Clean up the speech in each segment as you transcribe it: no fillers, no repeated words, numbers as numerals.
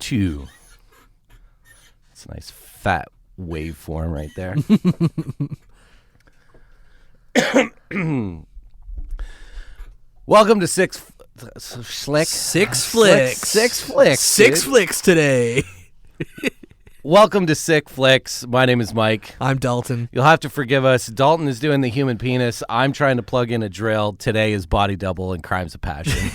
2. It's a nice fat waveform right there. Welcome to Six Flicks today. Welcome to Sick Flicks. My name is Mike. I'm Dalton. You'll have to forgive us. Dalton is doing the human penis. I'm trying to plug in a drill. Today is Body Double and Crimes of Passion.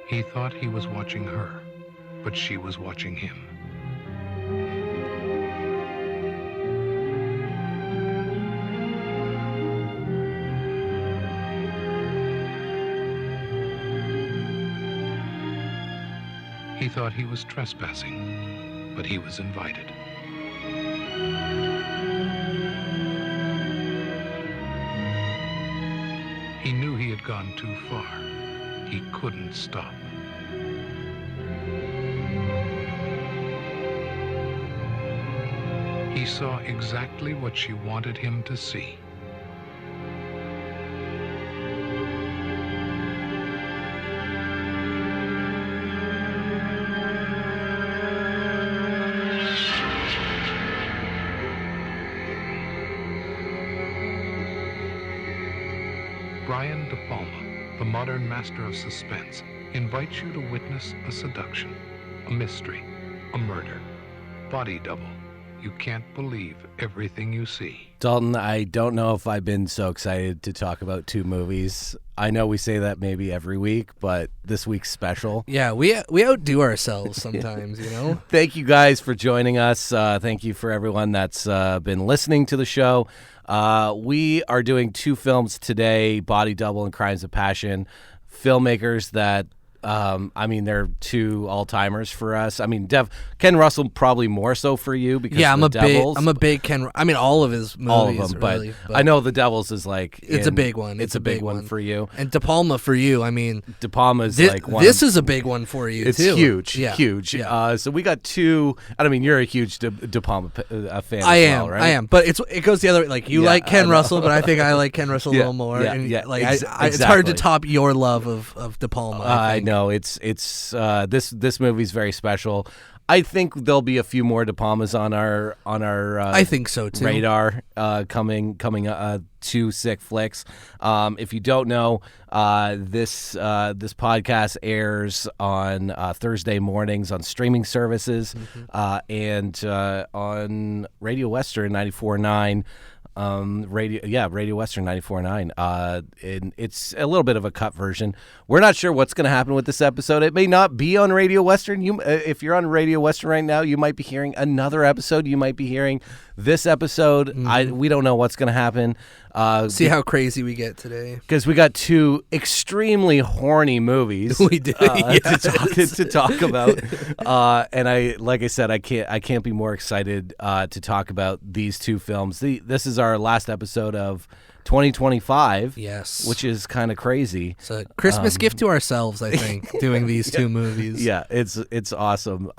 He thought he was watching her, but she was watching him. He thought he was trespassing, but he was invited. He knew he had gone too far. He couldn't stop. He saw exactly what she wanted him to see. Brian De Palma, the modern master of suspense, invites you to witness a seduction, a mystery, a murder. Body Double. You can't believe everything you see. Dalton, I don't know if I've been so excited to talk about two movies. I know we say that maybe every week, but this week's special. Yeah, we outdo ourselves sometimes, you know? Thank you guys for joining us. Thank you for everyone that's been listening to the show. We are doing two films today, Body Double and Crimes of Passion. Filmmakers that, they're two all-timers for us. I mean, Ken Russell probably more so for you because I'm The Devils. I'm a big Ken. I mean, all of his movies, all of them, really, but I know The Devils is like it's a big one. It's a big one for you. And De Palma for you. I mean, De Palma is like one. This is a big one for you. It's too. huge, yeah. huge. Yeah. So we got two. I mean, you're a huge De Palma fan. I as am. well, right? I am. But it goes the other way. Like you like Ken Russell, but I think I like Ken Russell a little more. Yeah, and yeah, like exactly. it's hard to top your love of De Palma. I know it's this movie's very special. I think there'll be a few more De Palmas on our I think so too. radar coming to Sick Flicks. If you don't know, this podcast airs on Thursday mornings on streaming services and on Radio Western 94.9. Radio Western 94.9. And it's a little bit of a cut version. We're not sure what's going to happen with this episode. It may not be on Radio Western. If you're on Radio Western right now, you might be hearing another episode. You might be hearing this episode. We don't know what's going to happen. See how crazy we get today. Because we got two extremely horny movies. We do to talk about. And I can't be more excited to talk about these two films. This is our last episode of 2025. Yes. Which is kind of crazy. It's a Christmas gift to ourselves, I think, doing these two movies. Yeah, it's awesome.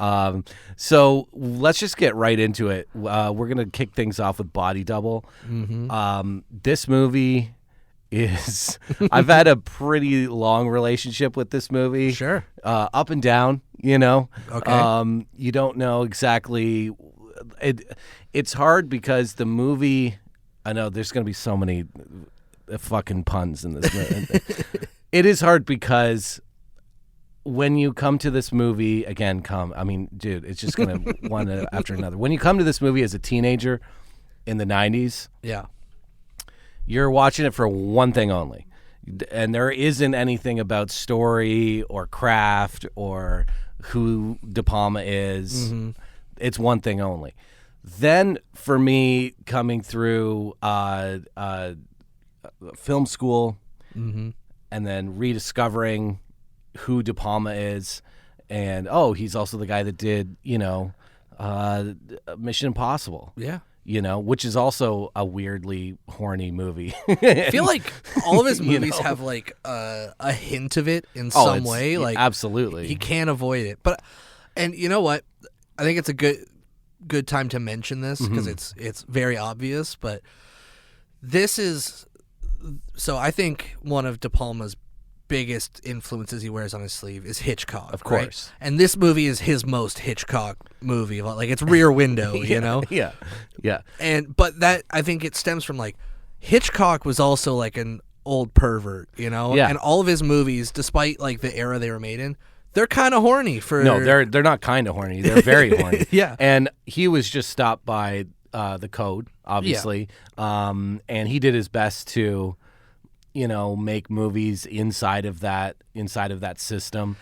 So let's just get right into it. We're going to kick things off with Body Double. This movie is... I've had a pretty long relationship with this movie. Sure. Up and down, you know. Okay. You don't know exactly... It's hard because the movie... I know there's going to be so many fucking puns in this movie. It is hard because when you come to this movie, dude, it's just going to one after another. When you come to this movie as a teenager in the 90s, yeah, you're watching it for one thing only. And there isn't anything about story or craft or who De Palma is. It's one thing only. Then, for me, coming through film school and then rediscovering who De Palma is, and he's also the guy that did, Mission Impossible. Yeah. which is also a weirdly horny movie. I feel like all of his movies have like a hint of it in some way. Like absolutely, he can't avoid it. But and you know what? I think it's a good time to mention this because it's very obvious. But this is I think one of De Palma's biggest influences he wears on his sleeve is Hitchcock, of course. Right? And this movie is his most Hitchcock movie. Like it's Rear Window, Yeah. But that I think it stems from like Hitchcock was also like an old pervert, Yeah. And all of his movies, despite like the era they were made in, they're kind of horny for. No, they're not kind of horny. They're very horny. Yeah. And he was just stopped by the code, obviously, and he did his best to. Make movies inside of that system.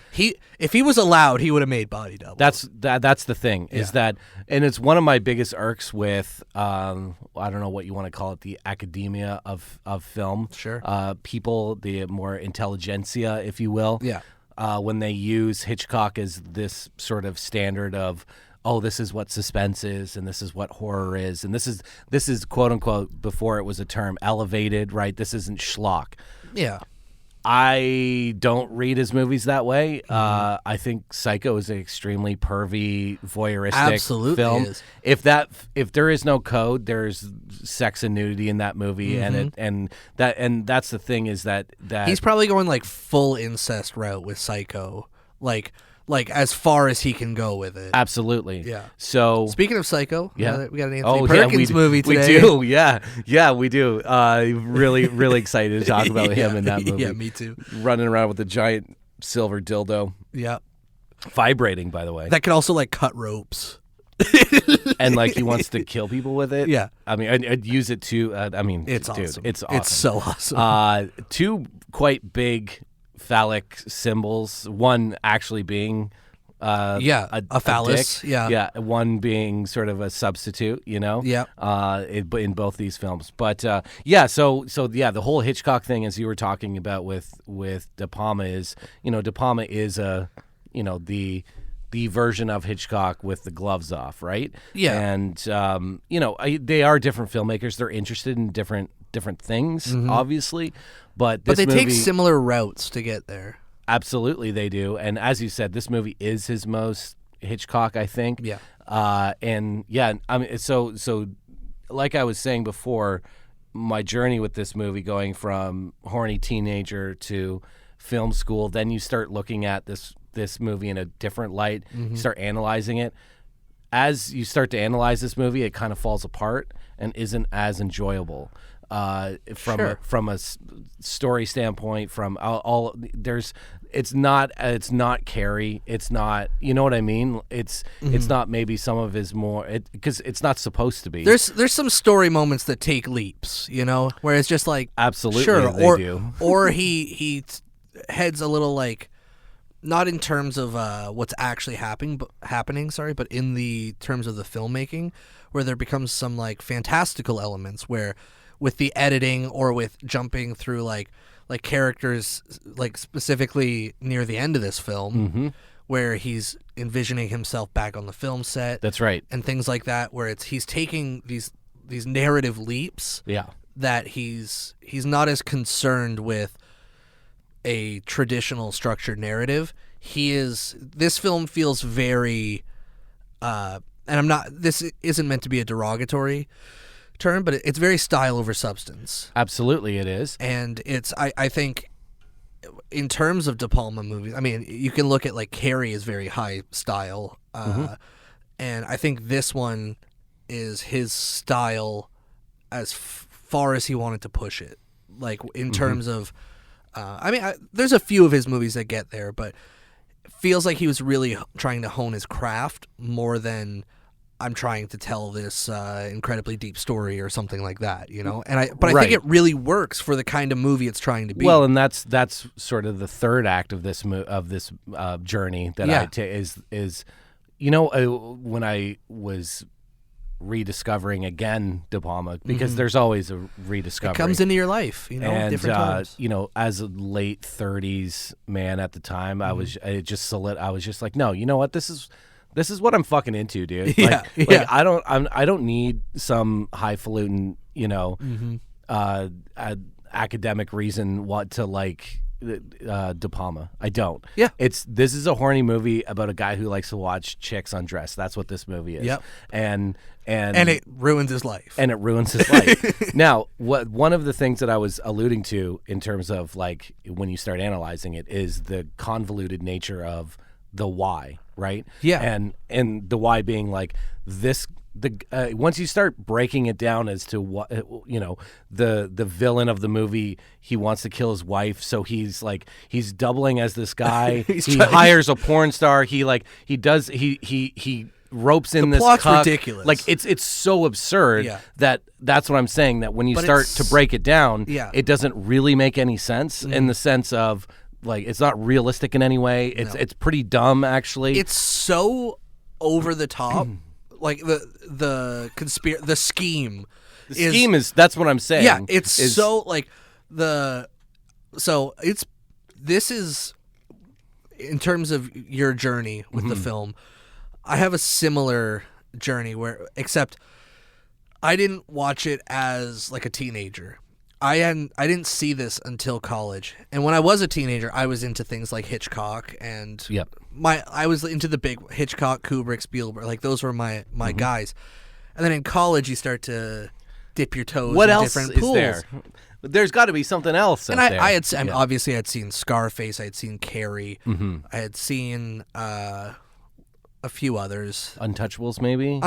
If he was allowed, he would have made Body Double. That's the thing is that, and it's one of my biggest irks with I don't know what you want to call it, the academia of film. Sure. People, the more intelligentsia, if you will. Yeah. When they use Hitchcock as this sort of standard of, oh, this is what suspense is, and this is what horror is, and this is quote unquote, before it was a term, elevated, right? This isn't schlock. Yeah. I don't read his movies that way. I think Psycho is an extremely pervy, voyeuristic film. Is. If there is no code, there's sex and nudity in that movie, and that's the thing is that he's probably going like full incest route with Psycho, like as far as he can go with it. Absolutely. Yeah. So speaking of Psycho, we got an Anthony Oh, Perkins movie today. We do. Yeah, we do. Really excited to talk about him in that movie. Yeah, me too. Running around with a giant silver dildo. Yeah. Vibrating, by the way. That can also like cut ropes. And like he wants to kill people with it. Yeah. I mean, I'd use it too. It's dude, awesome. It's awesome. It's so awesome. Two quite big phallic symbols. One actually being a phallus. Dick. Yeah. One being sort of a substitute. Yeah. In both these films, but So the whole Hitchcock thing, as you were talking about with De Palma, is De Palma is the version of Hitchcock with the gloves off, right? Yeah. And they are different filmmakers. They're interested in different things, obviously, but they movie, take similar routes to get there. Absolutely, they do. And as you said, this movie is his most Hitchcock, I think. Yeah. So like I was saying before, my journey with this movie, going from horny teenager to film school, then you start looking at this movie in a different light. You start analyzing it. As you start to analyze this movie, it kind of falls apart and isn't as enjoyable. From a story standpoint, from all it's not Carrie, it's not, you know what I mean, it's not maybe some of his more, because it's not supposed to be. There's some story moments that take leaps, where it's just like, absolutely, sure, they do. Or he heads a little like, not in terms of what's actually happening, but in the terms of the filmmaking, where there becomes some like fantastical elements where, with the editing or with jumping through like characters, like specifically near the end of this film, where he's envisioning himself back on the film set. That's right. And things like that, where he's taking these narrative leaps. Yeah. That he's not as concerned with a traditional structured narrative. This film feels very, and this isn't meant to be a derogatory term, but it's very style over substance. Absolutely, it is. And I think, in terms of De Palma movies, I mean, you can look at like Carrie is very high style, and I think this one is his style as far as he wanted to push it. Like in terms of, there's a few of his movies that get there, but it feels like he was really trying to hone his craft more than, I'm trying to tell this incredibly deep story or something like that, And I think it really works for the kind of movie it's trying to be. Well, and that's sort of the third act of this journey that I take is when I was rediscovering again De Palma, because there's always a rediscovery. It comes into your life, and different times. As a late 30s man at the time, I was just like, no, you know what, this This is what I'm fucking into, dude. Yeah, Like, yeah. I don't need some highfalutin, academic reason what to like De Palma. I don't. Yeah. This is a horny movie about a guy who likes to watch chicks undress. That's what this movie is. Yep. And it ruins his life. And it ruins his life. Now, one of the things that I was alluding to in terms of like when you start analyzing it is the convoluted nature of the why, right? Yeah. And the why being like this. Once you start breaking it down as to what the villain of the movie, he wants to kill his wife, so he's doubling as this guy. He hires a porn star. He ropes in The this plot's cuck. ridiculous. Like it's so absurd Yeah. that's what I'm saying. That when you start to break it down, Yeah. it doesn't really make any sense in the sense of like it's not realistic in any way. It's pretty dumb actually. It's so over the top. Like the scheme. The scheme is that's what I'm saying. Yeah, this is in terms of your journey with the film. I have a similar journey except I didn't watch it as like a teenager. I didn't see this until college. And when I was a teenager, I was into things like Hitchcock and I was into the big Hitchcock, Kubrick, Spielberg. Like those were my guys. And then in college, you start to dip your toes in different pools. Is there? There's got to be something else. And out there. Obviously I had seen Scarface, I had seen Carrie, I had seen a few others. Untouchables, maybe.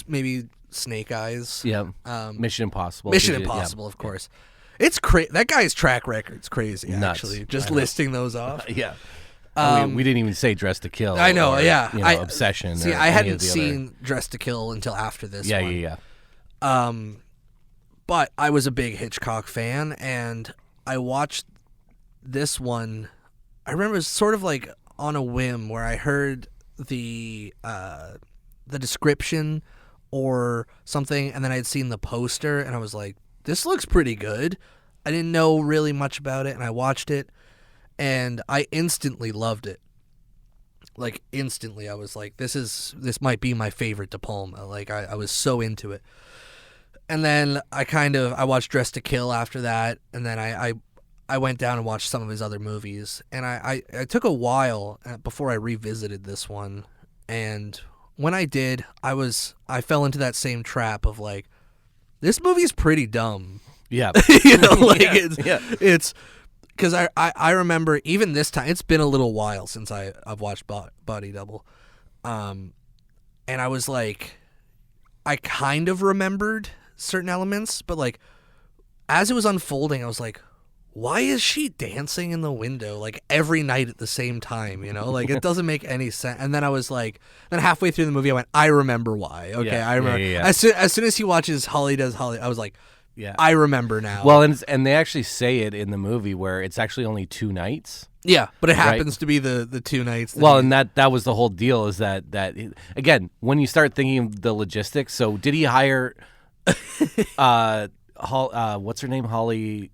Maybe Snake Eyes. Yeah. Mission Impossible. Mission Impossible, of course. It's crazy. That guy's track record's crazy. Nuts. Actually, just listing those off. Yeah. We didn't even say Dress to Kill. I know. Or, yeah. Obsession. See, or I any hadn't of the seen Dress to Kill until after this. Yeah, one. yeah. But I was a big Hitchcock fan, and I watched this one. I remember it was sort of like on a whim where I heard the description or something, and then I'd seen the poster, and I was like, this looks pretty good. I didn't know really much about it, and I watched it, and I instantly loved it. Like, instantly, I was like, this might be my favorite De Palma. Like, I was so into it. And then I watched Dress to Kill after that, and then I went down and watched some of his other movies, and I took a while before I revisited this one, and when I did, I fell into that same trap of like, this movie's pretty dumb. Yeah. It's because I remember even this time, it's been a little while since I've watched Body Double, and I was like, I kind of remembered certain elements, but like as it was unfolding, I was like, why is she dancing in the window like every night at the same time? Like it doesn't make any sense. And then I was like, then halfway through the movie, I went, I remember why. Okay, I remember. Yeah. As soon as he watches Holly Does Holly, I was like, Yeah. I remember now. Well, and they actually say it in the movie where it's actually only 2 nights. Yeah, but it happens to be the 2 nights. Well, and that was the whole deal is that again, when you start thinking of the logistics, so did he hire what's her name? Holly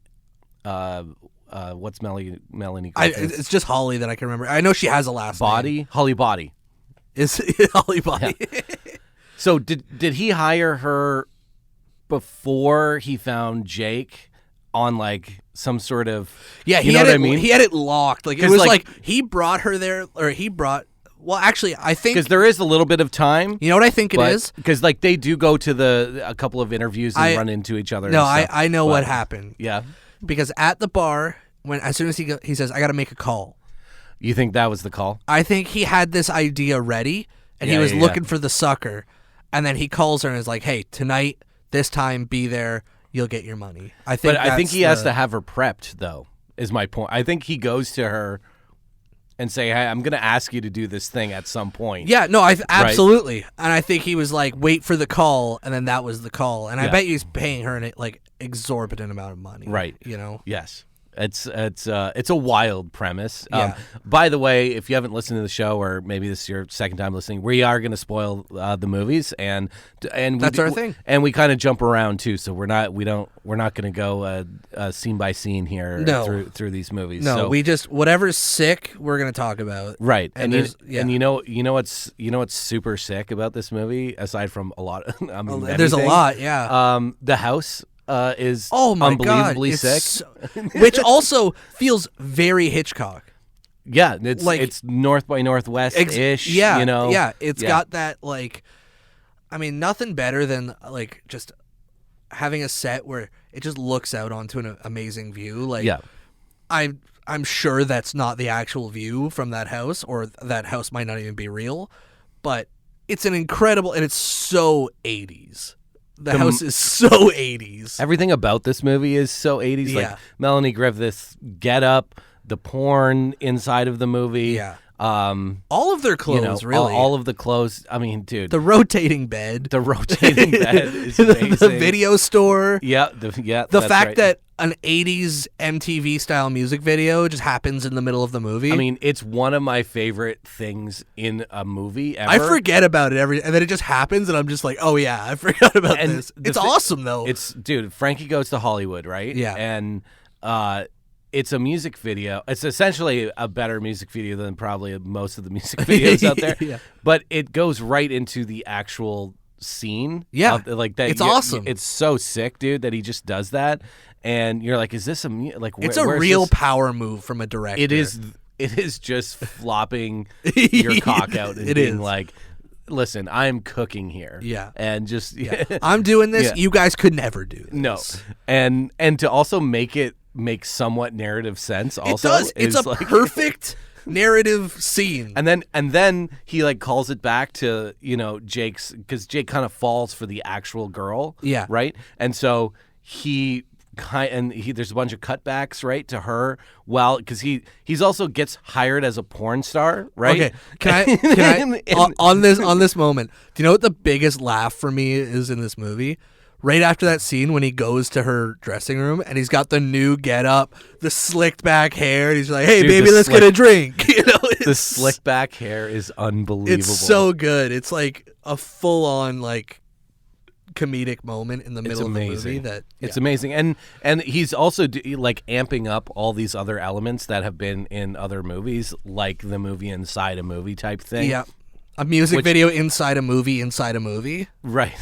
what's Melanie Griffiths? It's just Holly that I can remember. I know she has a last name. Holly Body. Is it Holly Body? Yeah. So did he hire her before he found Jake on like some sort of he know had what it, I mean? He had it locked. Like it was like he brought her there, or he brought. Well, actually, I think because there is a little bit of time. You know what I think it is? Because like they do go to a couple of interviews and run into each other. No, and stuff, I know what happened. Yeah, because at the bar, as soon as he says, I got to make a call. You think that was the call? I think he had this idea ready, and he was looking for the sucker, and then he calls her and is like, "Hey, tonight, this time, be there. You'll get your money." I think he has to have her prepped, though. Is my point. I think he goes to her and say, "Hey, I'm going to ask you to do this thing at some point." Yeah, no, absolutely. Right? And I think he was like, "Wait for the call," and then that was the call. And I bet he's paying her an exorbitant amount of money. Right. You know. Yes. It's a wild premise. Yeah. By the way, if you haven't listened to the show, or maybe this is your second time listening, we are going to spoil the movies, and That's our thing. And we kind of jump around too, so we're not going to go scene by scene here No. through these movies. No, so, we just whatever's sick, we're gonna talk about. right. And you know what's super sick about this movie, aside from a lot. There's a lot. Yeah. The house. Is Oh my unbelievably God, sick. Which also feels very Hitchcock. Yeah, it's Like- it's North by Northwest ish. Yeah, you know. yeah. It's got that nothing better than just having a set where it just looks out onto an amazing view. Like, Yeah. I'm sure that's not the actual view from that house, or that house might not even be real, but it's an incredible, and it's so 80s. The house is so 80s. Everything about this movie is so 80s. Yeah. Like Melanie Griffith's get up, the porn inside of the movie. Yeah. All of their clothes, really. all of the clothes. I mean, dude, The rotating bed. the rotating bed is amazing. the video store. Yeah, the The fact right. that an 80s MTV style music video just happens in the middle of the movie. I mean, it's one of my favorite things in a movie ever. I forget about it and then it just happens, and I'm just like, oh yeah, I forgot about And this. the It's thi- awesome though. Dude, Frankie Goes to Hollywood, right? Yeah. And it's a music video. It's essentially a better music video than probably most of the music videos out there. Yeah. But it goes right into the actual scene. Yeah. Like that. It's awesome. It's so sick, dude, that he just does that. And you're like, is this It's a real power move from a director. It is just flopping your cock out and It being is. like, listen, I'm cooking here. Yeah. And just I'm doing this. Yeah. You guys could never do this. no. And to also make somewhat narrative sense also. It does. It's is a like, perfect narrative scene. And then he like calls it back to, Jake's, because Jake kind of falls for the actual girl. Yeah. Right. And so there's a bunch of cutbacks, right, to her. Well, because he's also gets hired as a porn star, right? Okay, can I on this moment? Do you know what the biggest laugh for me is in this movie? Right after that scene when he goes to her dressing room and he's got the new getup, the slicked back hair, and he's like, "Hey, Dude, baby, the let's get a drink." The slick back hair is unbelievable. It's so good. It's like a full on comedic moment in the middle of the movie. It's amazing, and he's also amping up all these other elements that have been in other movies, like the movie inside a movie type thing. Yeah. A music video inside a movie, Right.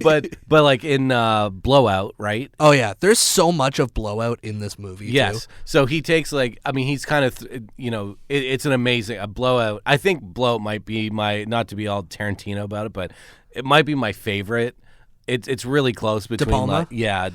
but like in Blowout, right? Oh yeah, there's so much of Blowout in this movie. Yes. too. So he takes he's kind of it's an amazing Blowout. I think Blowout might be not to be all Tarantino about it, but it might be my favorite. It's really close between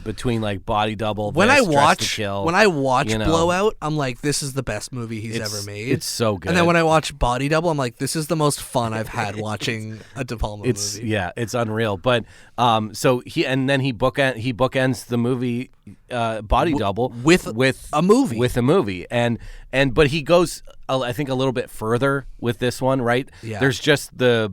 between Body Double. When I watch Dress to Kill, Blowout, I'm like, this is the best movie he's ever made. It's so good. And then when I watch Body Double, I'm like, this is the most fun I've had watching a De Palma movie. Yeah, it's unreal. But so he bookends the movie Body Double with a movie. With a movie. But he goes I think a little bit further with this one, right? Yeah. There's just the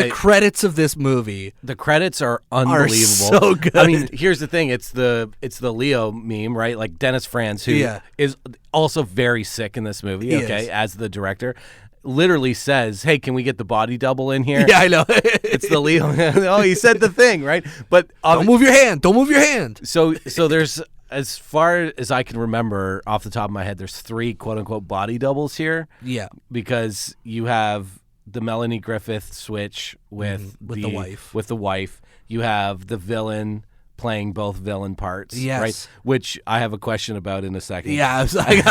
credits of this movie. The credits are unbelievable. So good. I mean, here's the thing: it's the Leo meme, right? Like Dennis Franz, who is also very sick in this movie. He okay, is. as the director, literally says, "Hey, can we get the body double in here?" Yeah, I know. It's the Leo. Oh, he said the thing, right? But Don't move your hand. Don't move your hand. So there's, as far as I can remember off the top of my head, there's 3 quote unquote body doubles here. Yeah. Because you have the Melanie Griffith switch with the wife. You have the villain playing both villain parts. Yes. Right. Which I have a question about in a second. Yeah. I was like,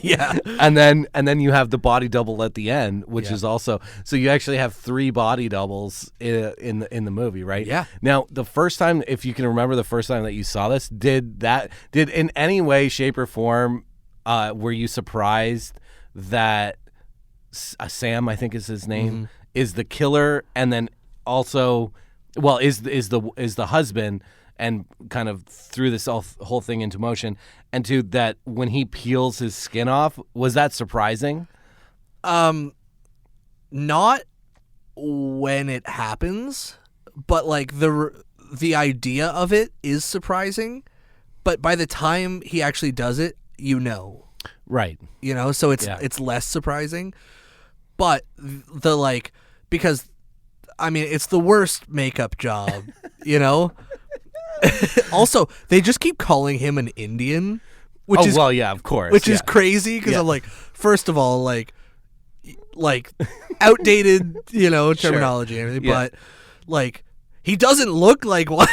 yeah. And then you have the body double at the end, which is also, so you actually have 3 body doubles in the movie, right? Yeah. Now, the first time, if you can remember the first time that you saw this, did in any way, shape, or form, were you surprised that Sam, I think is his name, is the killer, and then also, well, is the husband, and kind of threw this whole thing into motion, and to that when he peels his skin off, was that surprising? Not when it happens, but like the idea of it is surprising, but by the time he actually does it, you know. Right. You know, so it's less surprising. But the like, because I mean, it's the worst makeup job, you know? Also, they just keep calling him an Indian, which is of course. Which is crazy because I'm like, first of all, like outdated, you know, terminology and everything, but like he doesn't look like one.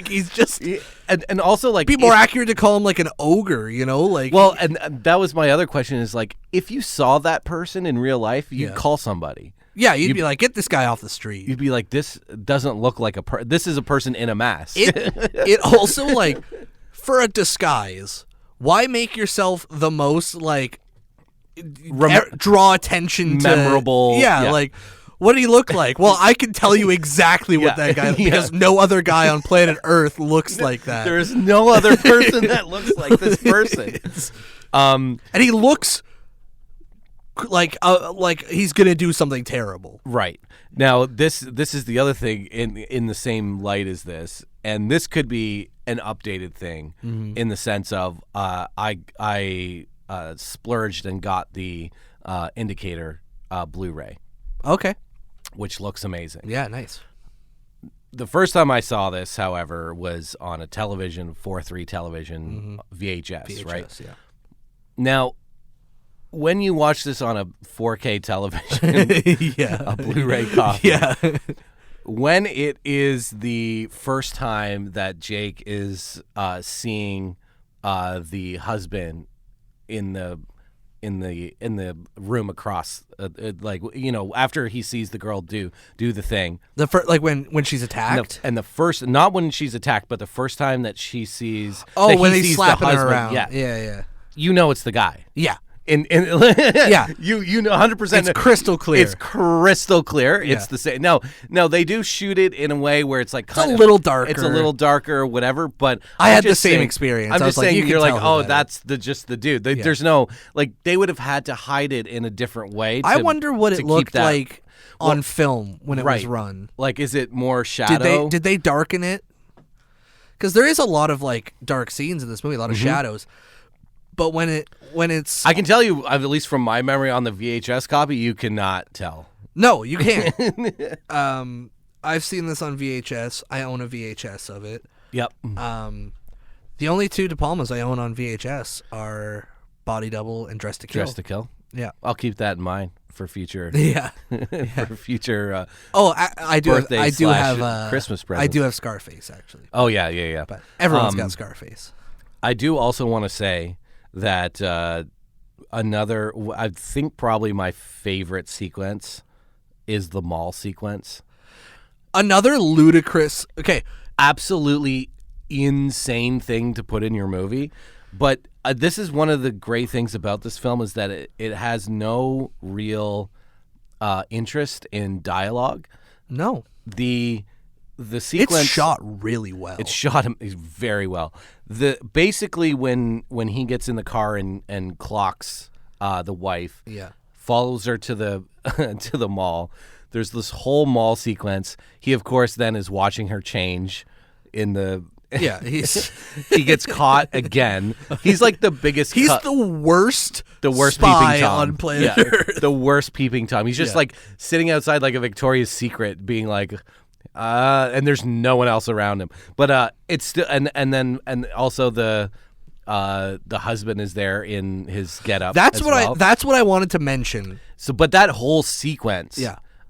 He's just and also like be more accurate to call him like an ogre, you know, like. Well, and that was my other question is like, if you saw that person in real life, you'd call somebody. Yeah, you'd be like, get this guy off the street. You'd be like, this doesn't look like this is a person in a mask. It also, like, for a disguise, why make yourself the most, like, draw attention to... Memorable. Yeah, like, what did he look like? Well, I can tell you exactly what that guy... Because no other guy on planet Earth looks like that. There is no other person that looks like this person. And he looks... like he's gonna do something terrible. Right. Now this is the other thing in the same light as this, and this could be an updated thing in the sense of I splurged and got the Indicator Blu-ray. Okay. Which looks amazing. Yeah, nice. The first time I saw this, however, was on a television, 4:3 television, VHS, right? Yeah. Now, when you watch this on a 4K television, a Blu-ray copy, when it is the first time that Jake is seeing the husband in the room across, like, you know, after he sees the girl do the thing, like when she's attacked, and the first, not when she's attacked, but the first time that she sees, when he he's sees slapping the husband, her around, yeah, you know it's the guy, you know 100%. It's crystal clear. It's crystal clear. Yeah. It's the same. No, they do shoot it in a way where it's like it's a little darker. It's a little darker, or whatever. But I had the same experience. I'm just saying, you're like, oh, better. that's just the dude. There's no, like, they would have had to hide it in a different way. I wonder what it looked like on film when it was run. Like, is it more shadow? Did they darken it? Because there is a lot of like dark scenes in this movie, a lot of shadows. But when it's... I can tell you, at least from my memory on the VHS copy, you cannot tell. No, you can't. I've seen this on VHS. I own a VHS of it. Yep. The only two De Palmas I own on VHS are Body Double and Dress to Kill. Dress to Kill? Yeah. I'll keep that in mind for future... for future... I do have Christmas presents. I do have Scarface, actually. Oh, yeah. But everyone's got Scarface. I do also want to say that I think probably my favorite sequence is the mall sequence. Another ludicrous, absolutely insane thing to put in your movie. But this is one of the great things about this film is that it has no real interest in dialogue. No. The sequence, it's shot really well. It's shot very well. Basically when he gets in the car and clocks the wife, follows her to the to the mall. There's this whole mall sequence. He of course then is watching her change in the he gets caught again. He's like the biggest. He's the worst spy peeping Tom on planet Earth. The worst peeping Tom. He's just like sitting outside like a Victoria's Secret, being like. And there's no one else around him, but it's still and also the husband is there in his getup. That's what I wanted to mention. So, but that whole sequence,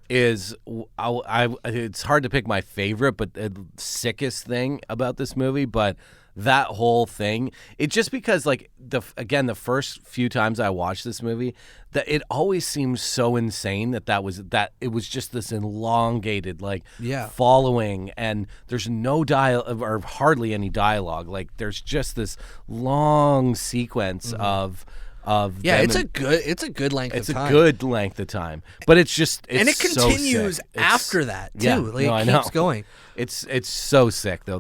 is it's hard to pick my favorite, but the sickest thing about this movie, but. That whole thing, it's just because like the first few times I watched this movie, that it always seems so insane that it was just this elongated following, and there's no dialogue or hardly any dialogue. Like there's just this long sequence of it's a good length of time. It's a good length of time, but it continues after that too. It keeps going. It's so sick though.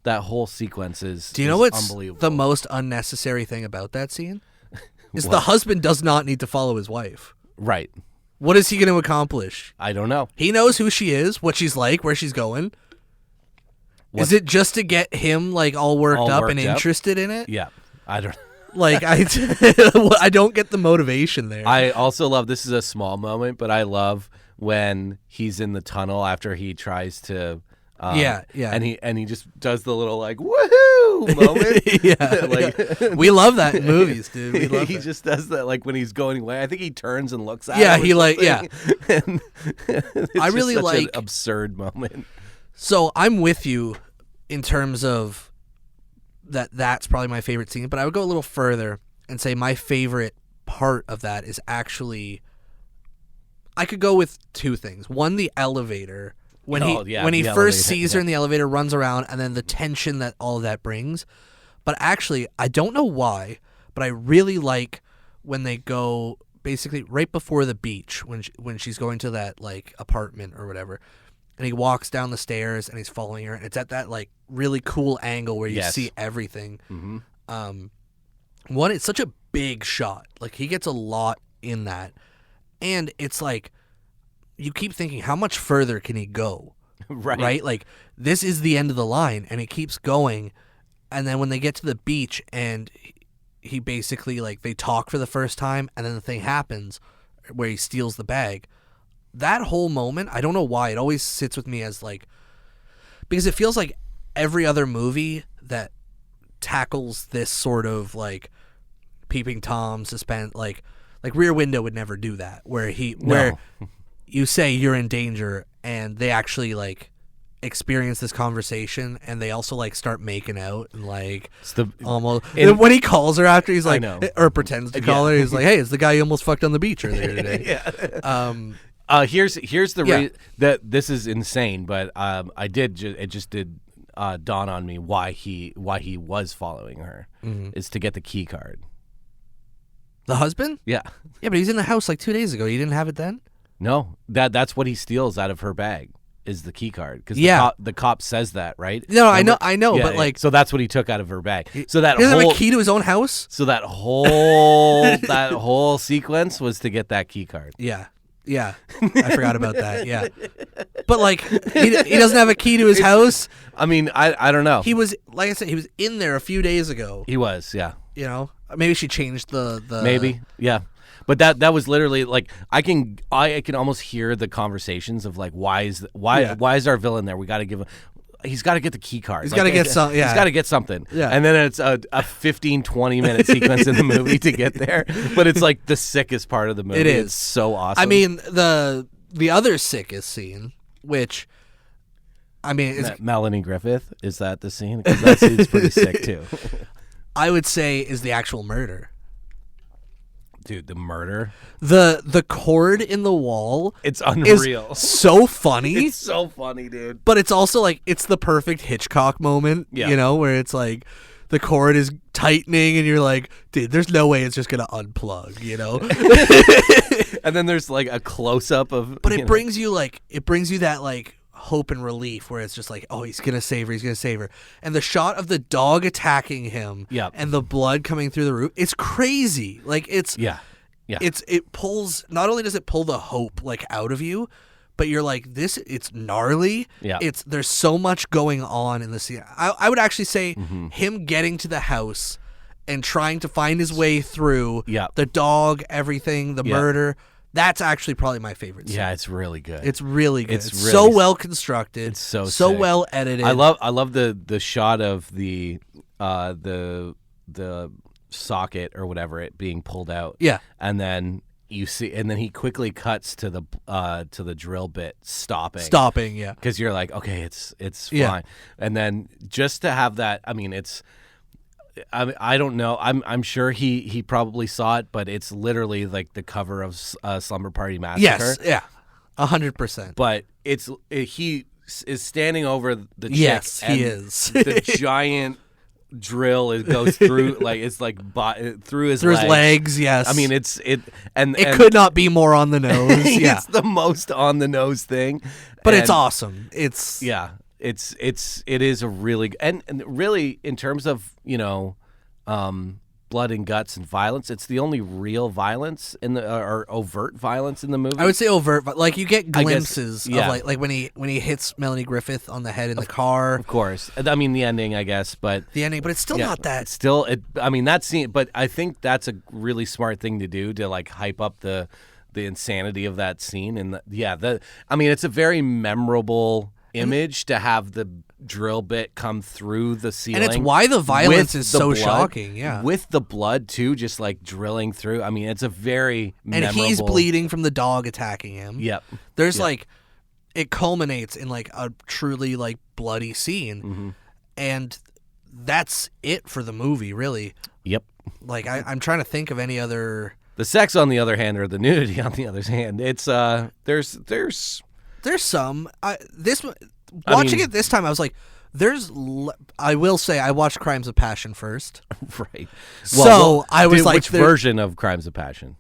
That whole sequence is Do you know what's unbelievable. The most unnecessary thing about that scene? Is the husband does not need to follow his wife. Right. What is he going to accomplish? I don't know. He knows who she is, what she's like, where she's going. Is it just to get him like all worked up and interested in it? Yeah, I don't. Like I don't get the motivation there. I also love, this is a small moment, but I love when he's in the tunnel after he tries to. Yeah. And he just does the little like woohoo moment. We love that in movies, dude. We love he that. just does that like when he's going away. I think he turns and looks at. Yeah, him he or like something. And I really such like an absurd moment. So I'm with you in terms of that. That's probably my favorite scene, but I would go a little further and say my favorite part of that is actually. I could go with two things. One, the elevator. When he first sees her in the elevator, runs around, and then the tension that all of that brings. But actually, I don't know why, but I really like when they go basically right before the beach when she's going to that like apartment or whatever, and he walks down the stairs and he's following her, and it's at that like really cool angle where you see everything. Mm-hmm. One, it's such a big shot. Like he gets a lot in that, and it's like. You keep thinking, how much further can he go? Right? Like, this is the end of the line, and he keeps going. And then when they get to the beach, and he basically, like, they talk for the first time, and then the thing happens where he steals the bag. That whole moment, I don't know why, it always sits with me as, like, because it feels like every other movie that tackles this sort of, like, peeping Tom, suspense, like Rear Window would never do that, where you say you're in danger, and they actually like experience this conversation, and they also like start making out and like almost. When he calls her after, he's like, or pretends to call her, he's like, "Hey, it's the guy you almost fucked on the beach earlier today." Here's the that this is insane, but it just did dawn on me why he was following her is to get the key card. The husband? Yeah, but he's in the house like 2 days ago. You didn't have it then? No, that's what he steals out of her bag is the key card because the cop says that, right? No, remember? I know, but like, so that's what he took out of her bag. So he doesn't have a key to his own house. So that whole sequence was to get that key card. Yeah, I forgot about that. Yeah, but like he doesn't have a key to his house. I mean, I don't know. He was, like I said, he was in there a few days ago. He was, yeah. You know, maybe she changed the maybe, yeah. But that was literally like I can almost hear the conversations of like why is our villain there? We got to give him. He's got to get the key card. He's got to get something. Yeah. He's got to get something. Yeah. And then it's a 15-20 minute sequence in the movie to get there. But it's like the sickest part of the movie. It is. It's so awesome. I mean the other sickest scene, which I mean, is Melanie Griffith, is that the scene? Because that scene's pretty sick too. I would say is the actual murder. Dude, the murder. The cord in the wall. It's unreal. Is so funny. It's so funny, dude. But it's also like it's the perfect Hitchcock moment, you know, where it's like the cord is tightening and you're like, dude, there's no way it's just gonna unplug, you know? And then there's like a close up of But it brings you that like hope and relief where it's just like, oh, he's gonna save her, and the shot of the dog attacking him and the blood coming through the roof, it's crazy. Like it's it pulls, not only does it pull the hope like out of you, but you're like, it's gnarly. There's so much going on in the scene. I would actually say him getting to the house and trying to find his way through the dog, everything, the murder. That's actually probably my favorite scene. Yeah, it's really good. It's really good. It's really so well constructed. It's so well edited. I love the shot of the socket or whatever it being pulled out. Yeah. And then you see, and then he quickly cuts to the drill bit stopping. Yeah. Because you're like, okay, it's fine. And then just to have that, I mean, I don't know. I'm sure he probably saw it, but it's literally like the cover of Slumber Party Massacre. Yes, yeah, 100%. But he is standing over the chick. Yes, and he is. The giant drill goes through like it's like through his legs. Yes, I mean it could not be more on the nose. Yeah, it's the most on the nose thing, but it's awesome. It's It is a really and really in terms of, you know, blood and guts and violence. It's the only real violence in the or overt violence in the movie. I would say overt, but like you get glimpses yeah. of like when he hits Melanie Griffith on the head in the car. Of course, I mean the ending, I guess, but It's still not that. It's still, I mean that scene, but I think that's a really smart thing to do to like hype up the insanity of that scene, and I mean it's a very memorable image to have the drill bit come through the ceiling, and it's why the violence is so shocking. Yeah, with the blood too, just like drilling through. I mean, it's a very memorable... and he's bleeding from the dog attacking him. Yep. There's like, it culminates in like a truly like bloody scene, and that's it for the movie, really. Yep. Like I'm trying to think of any other. The sex, on the other hand, or the nudity, on the other hand, it's there's some. Watching it this time, I was like, I will say I watched Crimes of Passion first. Right. So I was like, which version of Crimes of Passion?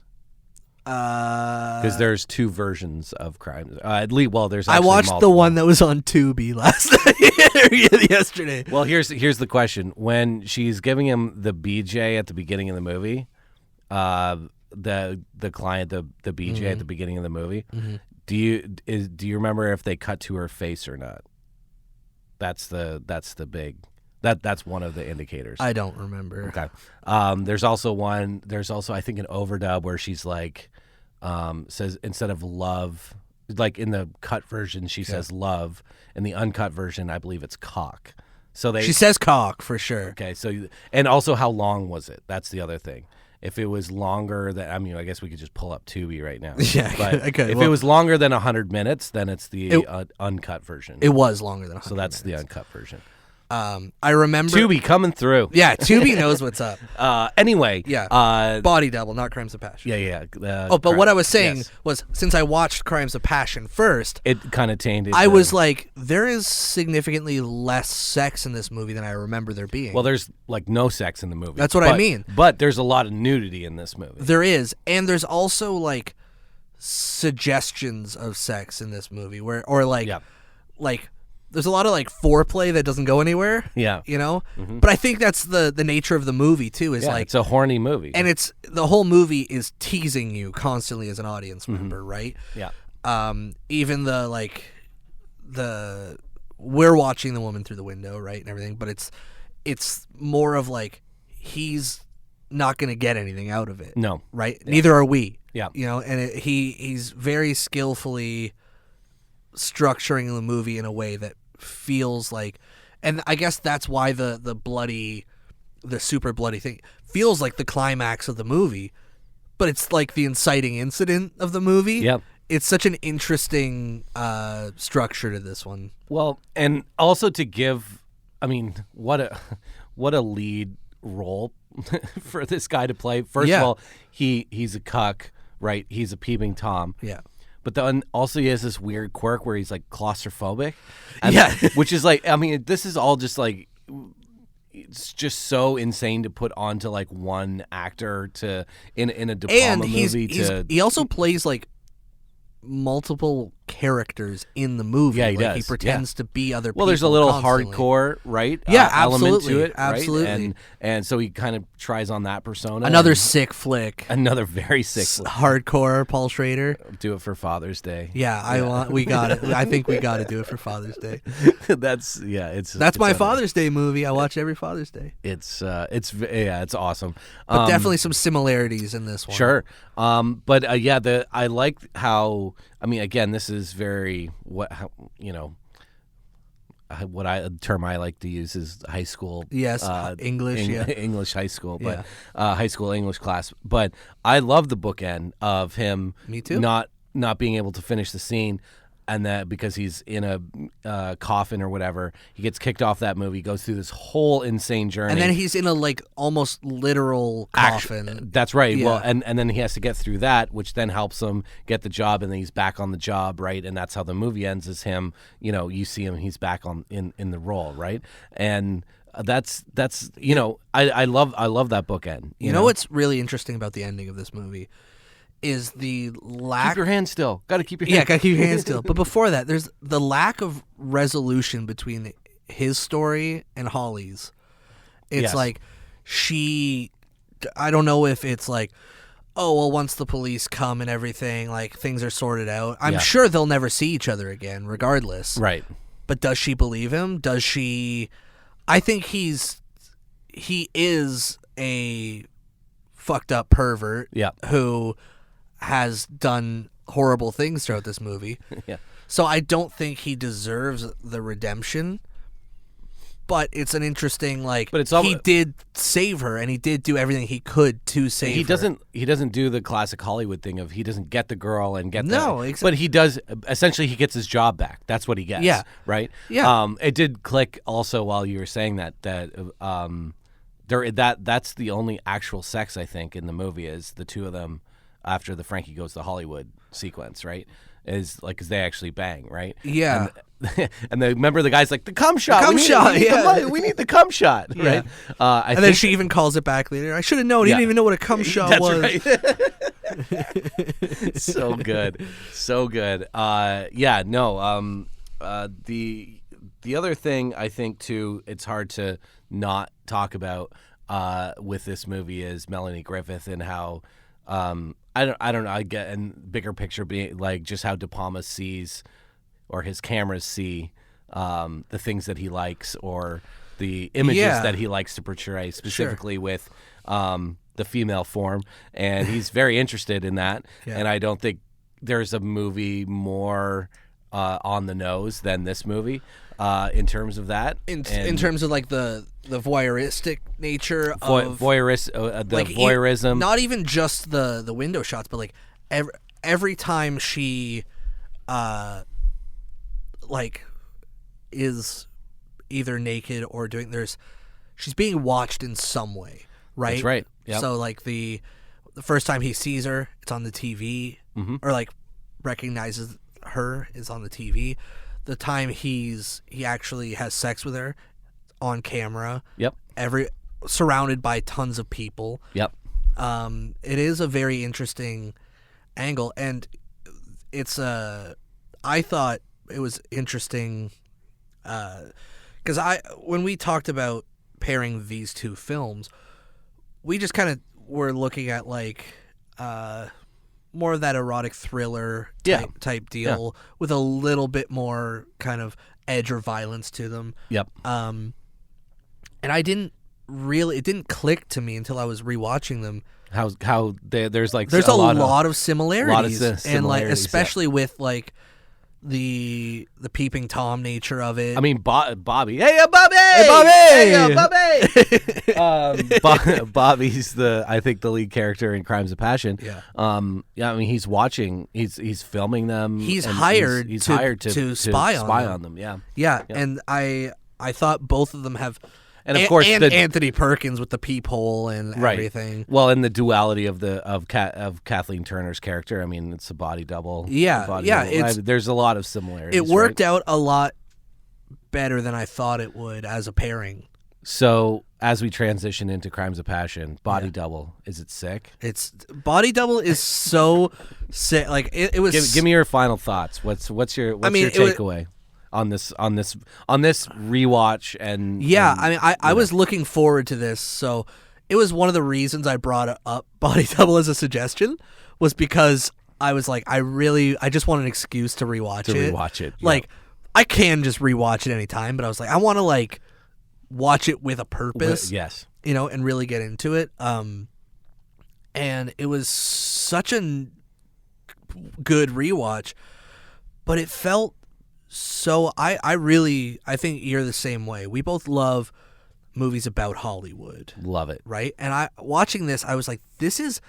Because there's two versions of Crimes. At least, there's. I watched multiple. the one that was on Tubi last yesterday. Well, here's the question: when she's giving him the BJ at the beginning of the movie, the client, the BJ at the beginning of the movie. Do you remember if they cut to her face or not? That's the big that's one of the indicators. I don't remember. Okay. There's also I think an overdub where she's like says instead of love, like in the cut version she says love, in the uncut version I believe it's cock. So she says cock for sure. Okay. So and also how long was it? That's the other thing. If it was longer than, I mean, I guess we could just pull up Tubi right now. Yeah, but okay. If it was longer than 100 minutes, then it's the uncut version. It was longer than 100 So that's minutes. the uncut version. I remember Tubi coming through. Yeah, Tubi knows what's up. Anyway. Yeah. Body Double, not Crimes of Passion. Yeah. But what I was saying was, since I watched Crimes of Passion first, it kind of tainted. I was like, there is significantly less sex in this movie than I remember there being. Well, there's like no sex in the movie. That's what I mean. But there's a lot of nudity in this movie. There is, and there's also like suggestions of sex in this movie, like there's a lot of like foreplay that doesn't go anywhere. Yeah. You know? But I think that's the nature of the movie too, is like it's a horny movie. And it's the whole movie is teasing you constantly as an audience member, right? Yeah. Even we're watching the woman through the window, right, and everything, but it's more of like he's not going to get anything out of it. No. Right? Yeah. Neither are we. Yeah. You know, and he's very skillfully structuring the movie in a way that feels like, and I guess that's why the super bloody thing feels like the climax of the movie, but it's like the inciting incident of the movie. Yep. It's such an interesting structure to this one. Well, and also to give, I mean, what a lead role for this guy to play. First of all, he's a cuck, right? He's a peeping Tom. Yeah. But then also he has this weird quirk where he's like claustrophobic. Which is like, I mean, this is all just like, it's just so insane to put onto like one actor to in a De Palma movie. He also plays like multiple characters in the movie. Yeah, he like does. He pretends to be other people. Well, there's a little constantly. Hardcore, right? Yeah, element absolutely. to it, Absolutely. Right? And so he kind of tries on that persona. Another sick flick. Another very sick flick. Hardcore Paul Schrader. Do it for Father's Day. Yeah, we got it. I think we got to do it for Father's Day. That's my Father's Day movie. I watch every Father's Day. It's awesome. But definitely some similarities in this one. Sure. I like how, I mean, again, this is very term I like to use is high school. Yes, English. English high school, but high school English class. But I love the bookend of him. Me too. Not being able to finish the scene. And that because he's in a coffin or whatever, he gets kicked off that movie, goes through this whole insane journey. And then he's in a like almost literal coffin. That's right. Yeah. Well, and then he has to get through that, which then helps him get the job, and then he's back on the job, right? And that's how the movie ends, is him, you see him, he's back in the role, right? And that's I love that bookend. You know what's really interesting about the ending of this movie is the lack. Keep your hand still. Got to keep your hand. Yeah, got to keep your hand still. But before that, there's the lack of resolution between his story and Holly's. It's like she I don't know if it's like, oh, well, once the police come and everything, like, things are sorted out. I'm sure they'll never see each other again, regardless. Right. But does she believe him? Does she... I think he is a fucked up pervert who has done horrible things throughout this movie. Yeah. So I don't think he deserves the redemption. But it's an interesting, like, but he did save her, and he did do everything he could to save her. He doesn't do the classic Hollywood thing of he doesn't get the girl and get exactly. But he does, essentially he gets his job back. That's what he gets. Yeah. Right? Yeah. It did click also while you were saying that's the only actual sex, I think, in the movie is the two of them after the Frankie Goes to Hollywood sequence, right? Is like, because they actually bang, right? Yeah. And remember the guy's like, the cum shot. We need the cum shot, right? And then she even calls it back later. I should have known. He didn't even know what a cum shot was. Right. So good. So good. The other thing I think, too, it's hard to not talk about with this movie is Melanie Griffith and how... I don't know. I get, and bigger picture being like just how De Palma sees, or his cameras see, the things that he likes or the images that he likes to portray, specifically with the female form, and he's very interested in that. And I don't think there's a movie more on the nose than this movie in terms of that. In terms of like the voyeuristic nature of voyeurism. Not even just the window shots, but like every time she like is either naked or she's being watched in some way, right? That's right. Yep. So like the first time he sees her, it's on the TV, or like recognizes her is on the TV. The time he actually has sex with her, on camera. Yep. Surrounded by tons of people. Yep. It is a very interesting angle, and it's I thought it was interesting because when we talked about pairing these two films, we just kind of were looking at like more of that erotic thriller type deal with a little bit more kind of edge or violence to them. Yep. And it didn't click to me until I was rewatching them. How there's a lot of similarities, and like especially with like the peeping Tom nature of it. I mean, Bobby. Hey, Bobby! Hey, Bobby! Bobby's I think the lead character in Crimes of Passion. Yeah. I mean, he's watching. He's filming them. He's hired. He's hired to spy on them. Yeah. Yeah, and I thought both of them have. And of course, Anthony Perkins with the peephole and everything. Well, and the duality of Kathleen Turner's character. I mean, it's a body double. Yeah. There's a lot of similarities. It worked out a lot better than I thought it would as a pairing. So, as we transition into Crimes of Passion, body double, is it sick? It's body double is so sick. Like it was. Give me your final thoughts. What's your takeaway? On this rewatch I was looking forward to this, so it was one of the reasons I brought up Body Double as a suggestion, was because I was like, I just want an excuse to rewatch it. Like I can just rewatch it anytime, but I was like, I want to like watch it with a purpose. Yes, and really get into it. And it was such a good rewatch, but it felt. So I think you're the same way. We both love movies about Hollywood. Love it. Right? And watching this, I was like, this is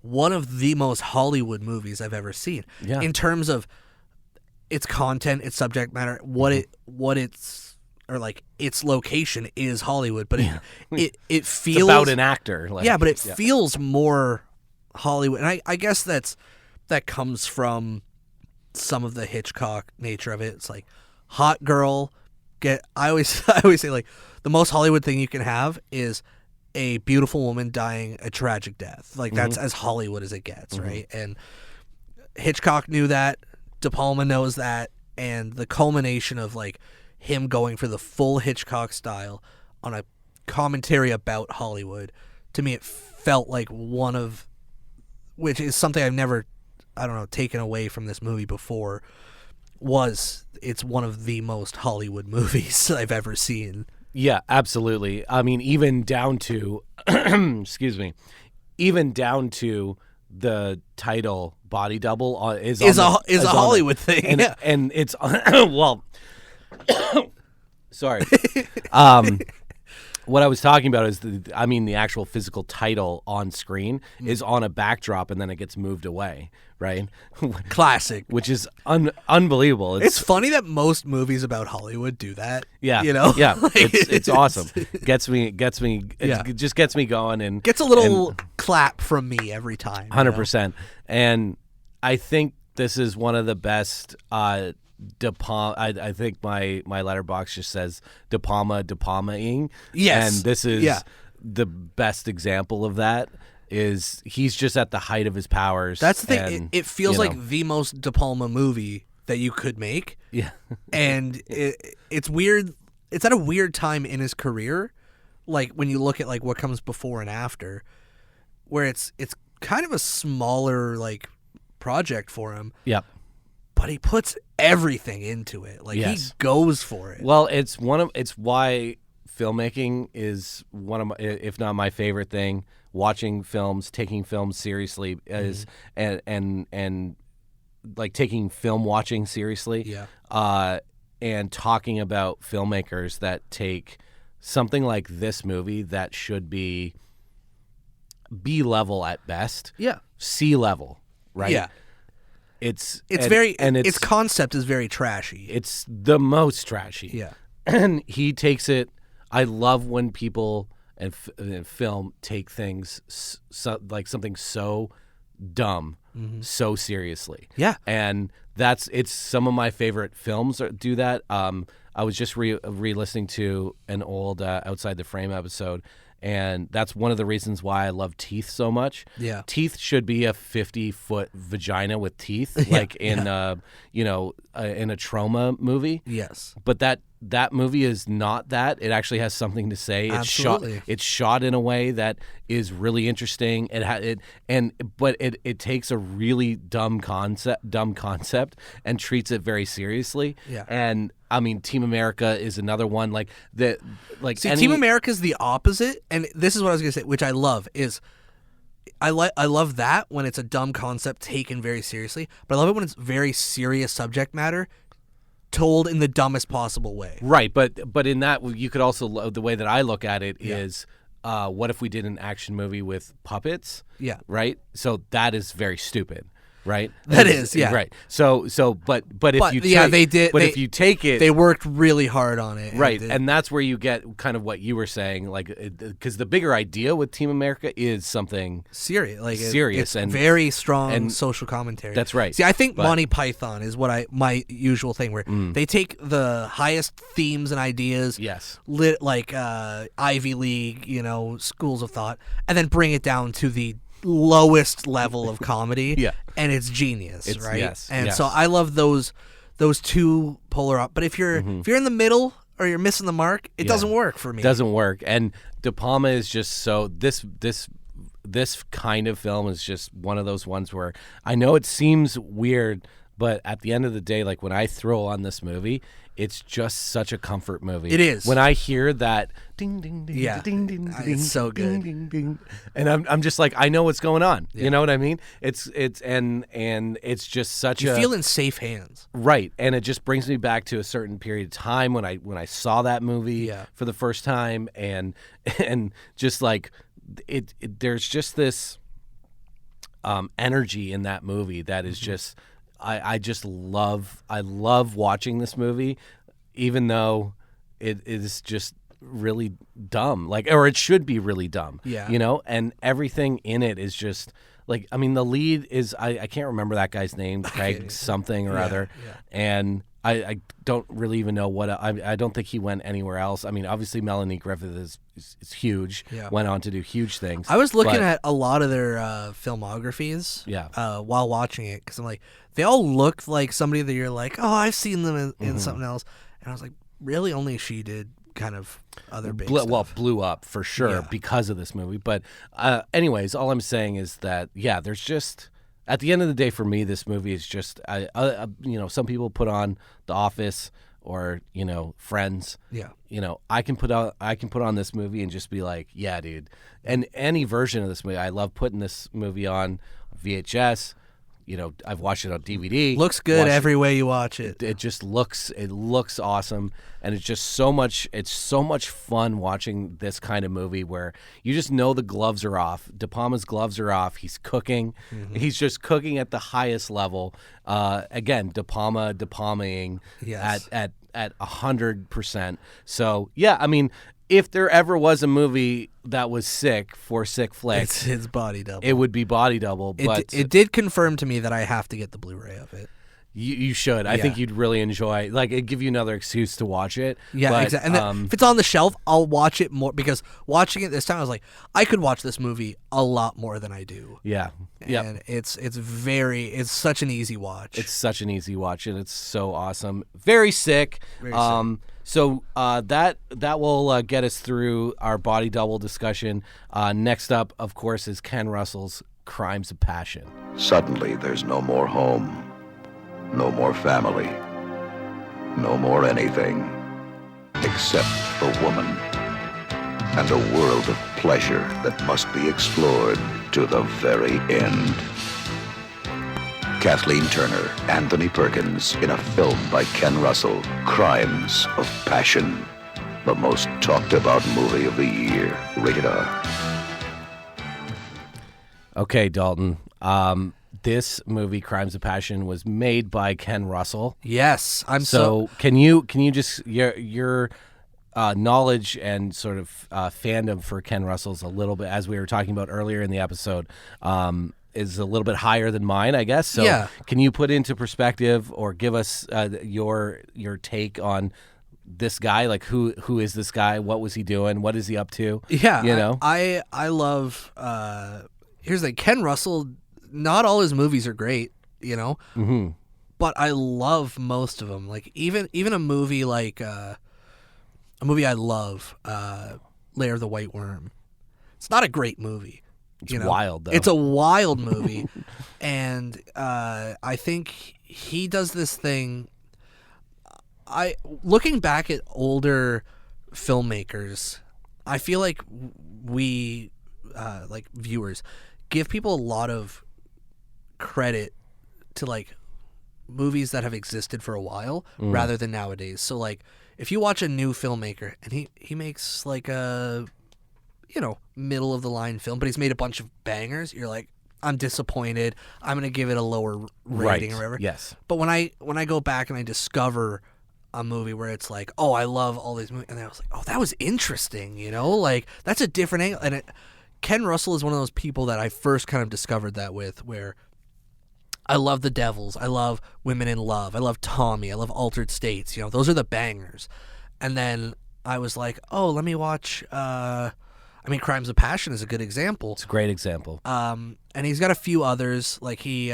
one of the most Hollywood movies I've ever seen. Yeah. In terms of its content, its subject matter, its location is Hollywood, but it feels it's about an actor. But it feels more Hollywood. And I guess that comes from some of the Hitchcock nature of it. It's like hot girl I always say like the most Hollywood thing you can have is a beautiful woman dying a tragic death. Like that's as Hollywood as it gets, right? And Hitchcock knew that, De Palma knows that, and the culmination of like him going for the full Hitchcock style on a commentary about Hollywood to me, it felt like one of, which is something I've never, taken away from this movie before, it's one of the most Hollywood movies I've ever seen. Yeah, absolutely. I mean, even down to, excuse me, even down to the title "Body Double" is a Hollywood thing, and it's well, sorry. What I was talking about is the actual physical title on screen is on a backdrop, and then it gets moved away, right? Classic. Which is unbelievable. It's funny that most movies about Hollywood do that. Yeah, Yeah, it's awesome. It just gets me going and gets a little clap from me every time. 100%. And I think this is one of the best. I think my letterbox just says De Palma-ing. Yes. And this is the best example of that. Is he's just at the height of his powers. That's the thing. It feels like the most De Palma movie that you could make. Yeah. And it's weird. It's at a weird time in his career, like when you look at like what comes before and after, where it's kind of a smaller like project for him. Yep. But he puts everything into it. Like he goes for it. Well, it's why filmmaking is one of my, if not my favorite thing. Watching films, taking films seriously is and like taking film watching seriously. Yeah. And talking about filmmakers that take something like this movie that should be B level at best. Yeah. C level, right? Yeah. Its concept is very trashy. It's the most trashy. Yeah. And he takes it. I love when people and film take things like something so dumb so seriously. Yeah. And it's some of my favorite films do that. I was just re-listening to an old Outside the Frame episode, and that's one of the reasons why I love Teeth so much. Yeah. Teeth should be a 50-foot vagina with teeth, like in in a trauma movie. Yes. But that movie is not that. It actually has something to say. Absolutely. It's shot in a way that is really interesting. But it takes a really dumb concept and treats it very seriously. Yeah. And I mean, Team America is another one Team America is the opposite, and this is what I was going to say, which I love is I love that when it's a dumb concept taken very seriously, but I love it when it's very serious subject matter told in the dumbest possible way. Right, but in that you could also, the way that I look at it is, what if we did an action movie with puppets? Yeah. Right? So that is very stupid. Right. That is, yeah. Right. So, but if you take it, they worked really hard on it. Right, and that's where you get kind of what you were saying, like, because the bigger idea with Team America is something serious, serious and and very strong social commentary. That's right. See, I think Monty Python is my usual thing, where they take the highest themes and ideas, like Ivy League, schools of thought, and then bring it down to the lowest level of comedy, and it's genius, right? Yes, so I love those two polar but if you're in the middle or you're missing the mark, it doesn't work for me. It doesn't work. And De Palma is just so this kind of film is just one of those ones where I know it seems weird, but at the end of the day, like when I throw on this movie, it's just such a comfort movie. It is. When I hear that ding ding ding ding ding ding, it's so good. Ding, ding, ding, and I'm just like, I know what's going on. You know what I mean? It's just such you feel in safe hands. Right. And it just brings me back to a certain period of time when I saw that movie for the first time, and just like it there's just this energy in that movie that is just I love watching this movie, even though it is just really dumb, or it should be really dumb, and everything in it is just like, I mean, the lead is, I can't remember that guy's name, Craig something or other, and I don't really even know what, I don't think he went anywhere else. I mean, obviously Melanie Griffith is huge, went on to do huge things. I was looking at a lot of their filmographies while watching it, because I'm like, they all look like somebody that you're like, oh, I've seen them in something else. And I was like, really? Only she did kind of other big blew up for sure Yeah. because of this movie. But anyways, all I'm saying is that there's just, at the end of the day, for me, this movie is just some people put on The Office or Friends. Yeah. I can put on this movie and just be like, yeah, dude. And any version of this movie, I love putting this movie on VHS. I've watched it on DVD. Looks good every way you watch it. It just looks awesome, and it's just so much fun watching this kind of movie where you just know the gloves are off. De Palma's gloves are off. He's cooking. Mm-hmm. He's just cooking at the highest level. Again, De Palmaing Yes. at 100%. So yeah, I mean, if there ever was a movie that was sick for sick flicks, It's Body Double. it would be Body Double. But It did confirm to me that I have to get the Blu-ray of it. You should. I think you'd really enjoy. It'd give you another excuse to watch it. Yeah, but, exactly. And then if it's on the shelf, I'll watch it more, because watching it this time, I was like, I could watch this movie a lot more than I do. Yeah. And it's such an easy watch. It's such an easy watch, and it's so awesome. Very sick. Very sick. So that will get us through our Body Double discussion. Next up, of course, is Ken Russell's Crimes of Passion. Suddenly, there's no more home, no more family, no more anything except a woman and a world of pleasure that must be explored to the very end. Kathleen Turner, Anthony Perkins, in a film by Ken Russell, Crimes of Passion, the most talked about movie of the year, rated R. Okay, Dalton. This movie, Crimes of Passion, was made by Ken Russell. Yes, So can you just your knowledge and sort of fandom for Ken Russell's a little bit, as we were talking about earlier in the episode, is a little bit higher than mine, I guess. So Yeah. Can you put into perspective or give us your take on this guy? Like, who is this guy? What was he doing? What is he up to? Yeah, I love. Here's the thing, Ken Russell. Not all his movies are great, Mm-hmm. but I love most of them. Like even a movie like a movie I love, Lair of the White Worm. It's not a great movie. It's wild, though. It's a wild movie, and I think he does this thing. Looking back at older filmmakers, I feel like we, like viewers, give people a lot of credit to like movies that have existed for a while rather than nowadays. So like if you watch a new filmmaker and he makes like a middle of the line film, but he's made a bunch of bangers, you're like, I'm disappointed, I'm gonna give it a lower rating or whatever. Yes. But when I go back and I discover a movie where it's like, oh, I love all these movies, and I was like, oh, that was interesting, like that's a different angle. And Ken Russell is one of those people that I first kind of discovered that with, where I love The Devils, I love Women in Love, I love Tommy, I love Altered States. Those are the bangers. And then I was like, oh, let me watch. Crimes of Passion is a good example. It's a great example. And he's got a few others. Like he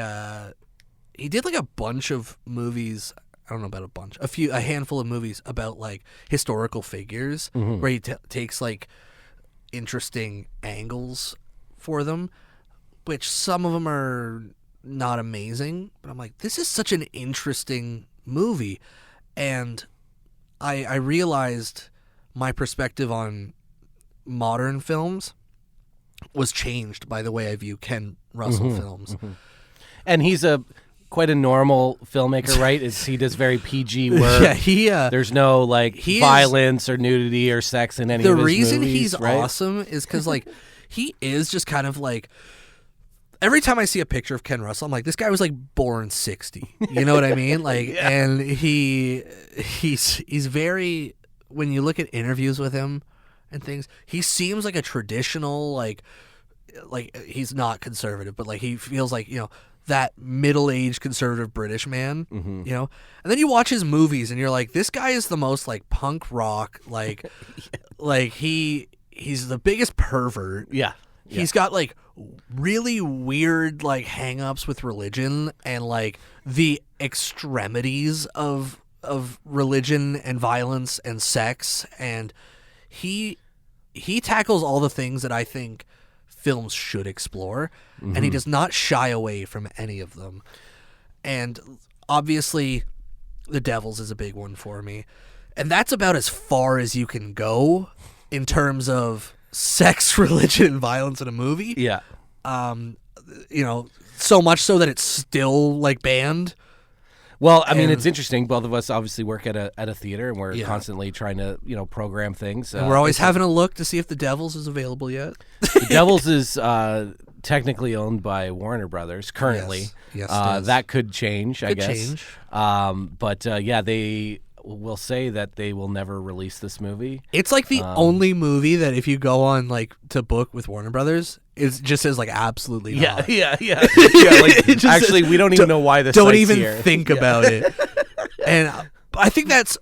did like a bunch of movies. I don't know about a bunch. A handful of movies about like historical figures, where he takes like interesting angles for them, which some of them are not amazing, but I'm like, this is such an interesting movie. And I realized my perspective on modern films was changed by the way I view Ken Russell films. And he's quite a normal filmmaker, right? He does very PG work. Yeah, there's no like violence or nudity or sex in any of his movies. The reason he's right? awesome is because like he is just kind of like, every time I see a picture of Ken Russell, I'm like, this guy was like born 60. You know what I mean? Like, yeah. And he's very, when you look at interviews with him and things, he seems like a traditional, like he's not conservative, but like he feels like, that middle-aged conservative British man, And then you watch his movies and you're like, this guy is the most like punk rock, like, like he's the biggest pervert. Yeah. He's got like really weird like hang-ups with religion and like the extremities of religion and violence and sex, and he tackles all the things that I think films should explore, and he does not shy away from any of them. And obviously, The Devils is a big one for me, and that's about as far as you can go in terms of sex, religion, and violence in a movie. Yeah. So much so that it's still like banned. Well, I mean, it's interesting. Both of us obviously work at a theater, and we're Yeah. constantly trying to program things. And we're always having a look to see if The Devils is available yet. The Devils is technically owned by Warner Brothers currently. Yes, it is. That could change, I Could guess. change. But they will say that they will never release this movie. It's like the only movie that if you go on like to book with Warner Brothers, it just says like absolutely not. Yeah. Like, It just actually, says, we don't even know why this. Don't site's even here. think about it. And I think that's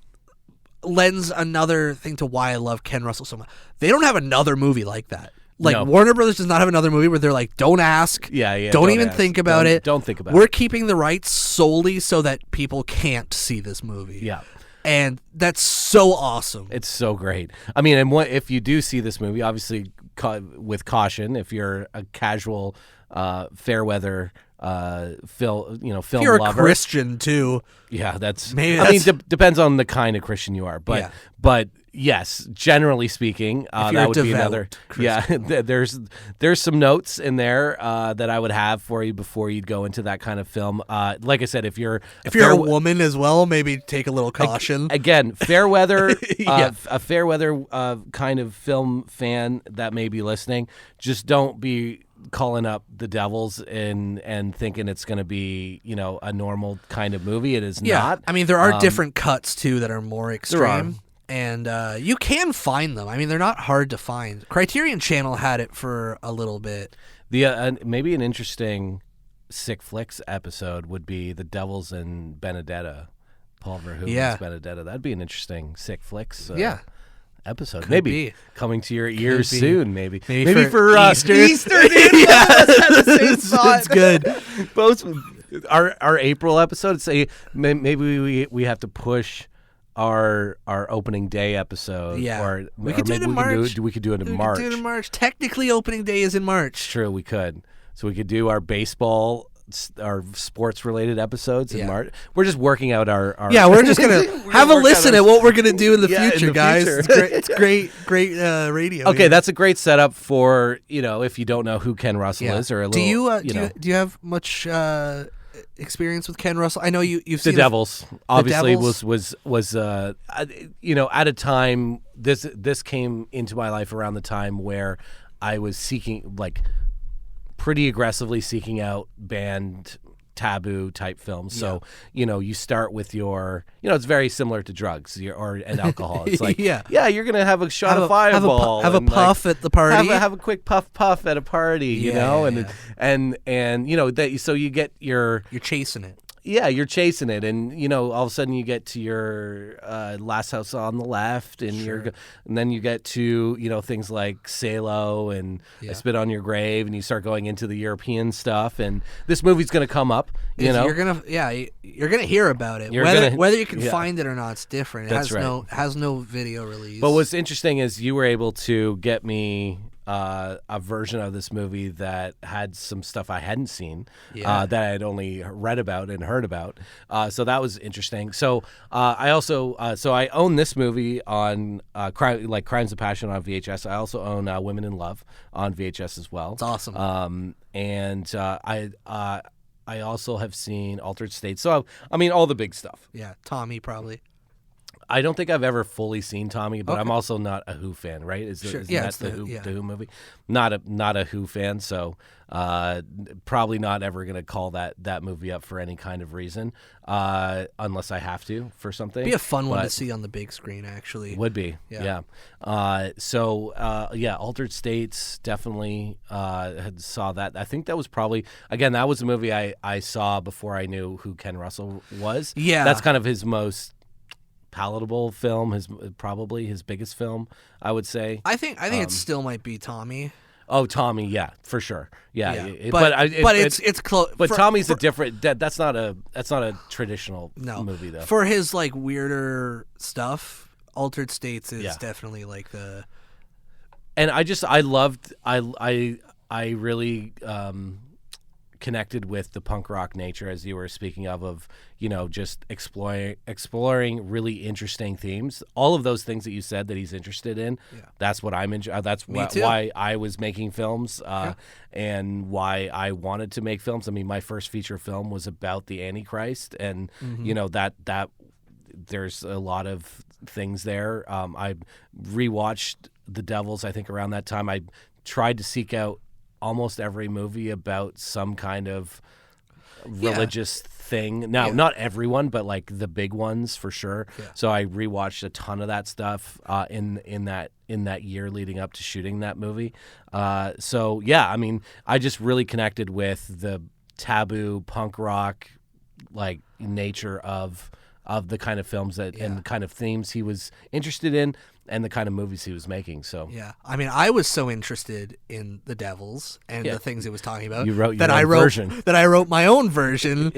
lends another thing to why I love Ken Russell so much. They don't have another movie like that. Like No. Warner Brothers does not have another movie where they're like, don't ask. Yeah. Don't even ask. think about Don't- it. Don't think about We're it. keeping the rights solely so that people can't see this movie. Yeah. And that's so awesome. It's so great. I mean, and if you do see this movie, obviously with caution, if you're a casual, fair weather film If you're lover. a Christian too. Yeah, that's. Maybe I mean, that's- depends on the kind of Christian you are, but Yeah. but yes, generally speaking, you're that a would be devout another. Yeah, there's some notes in there that I would have for you before you'd go into that kind of film. Like I said, if you're a woman as well, maybe take a little caution. Again, fair weather, Yeah. a fair weather kind of film fan that may be listening, just don't be calling up The Devils and thinking it's going to be, a normal kind of movie. It is not. I mean, there are different cuts too that are more extreme. There are. And you can find them. I mean, they're not hard to find. Criterion Channel had it for a little bit. The maybe an interesting Sick Flicks episode would be The Devils and Benedetta. Paul Verhoeven's Yeah. Benedetta. That'd be an interesting Sick Flicks episode. Could maybe be. coming to your ears be. maybe. Maybe for for Easter. Easter, dude. Yeah. It's good. Both our April episode say maybe we have to push our opening day episode. Yeah. or We could do it maybe in March. We could do it in We March. could do it in March. Technically, opening day is in March. True, we could. So we could do our baseball, our sports-related episodes in Yeah. March. We're just working out our Yeah, we're just gonna have a work out listen our- at what we're gonna do in the Yeah, in future, the guys. future. It's great radio. Okay, here. that's a great setup for if you don't know who Ken Russell is or a little. Do you have much experience with Ken Russell? I know you've The seen Devils obviously Devils? was at a time this came into my life around the time where I was pretty aggressively seeking out banned taboo type films. So you start with your it's very similar to drugs and alcohol. It's like Yeah. you're gonna have a shot of Fireball, have a and, like, puff at the party. have a quick puff at a party, and so you get your You're chasing it. you're chasing it, and all of a sudden you get to your Last House on the Left, and and then you get to things like Salo and I Spit on Your Grave, and you start going into the European stuff, and this movie's going to come up. You're gonna hear about it. Whether you can find it or not, it's different. It That's right. has no video release. But what's interesting is you were able to get me a version of this movie that had some stuff I hadn't seen, that I had only read about and heard about. So that was interesting. So I also I own this movie on Crimes of Passion on VHS. I also own Women in Love on VHS as well. It's awesome. And I also have seen Altered States. So I mean all the big stuff. Yeah, Tommy probably. I don't think I've ever fully seen Tommy, but Okay. I'm also not a Who fan, right? Sure. Is Yeah, that it's the the- Who movie? Not a Who fan, so probably not ever going to call that movie up for any kind of reason, unless I have to for something. Be a fun one to But see on the big screen, actually. Would be, Yeah. Altered States definitely had saw that. I think that was probably that was a movie I saw before I knew who Ken Russell was. Yeah. That's kind of his most palatable film, probably his biggest film, I would say. I think it still might be Tommy. Oh, Tommy, yeah, for sure. Yeah. But it's close. But Tommy's a different. That's not a traditional movie though. For his like weirder stuff, Altered States is definitely like the. And I really connected with the punk rock nature, as you were speaking of just exploring really interesting themes. All of those things that you said that he's interested in, that's what I'm that's why I was making films and why I wanted to make films. I mean, my first feature film was about the Antichrist, and that there's a lot of things there. I rewatched The Devils, I think, around that time. I tried to seek out almost every movie about some kind of religious thing. Now, not everyone, but like the big ones for sure. Yeah. So I rewatched a ton of that stuff in that year leading up to shooting that movie. So yeah, I mean, I just really connected with the taboo punk rock like nature of the kind of films that and the kind of themes he was interested in and the kind of movies he was making. So yeah, I mean, I was so interested in The Devils and the things it was talking about. You wrote your own version. That I wrote my own version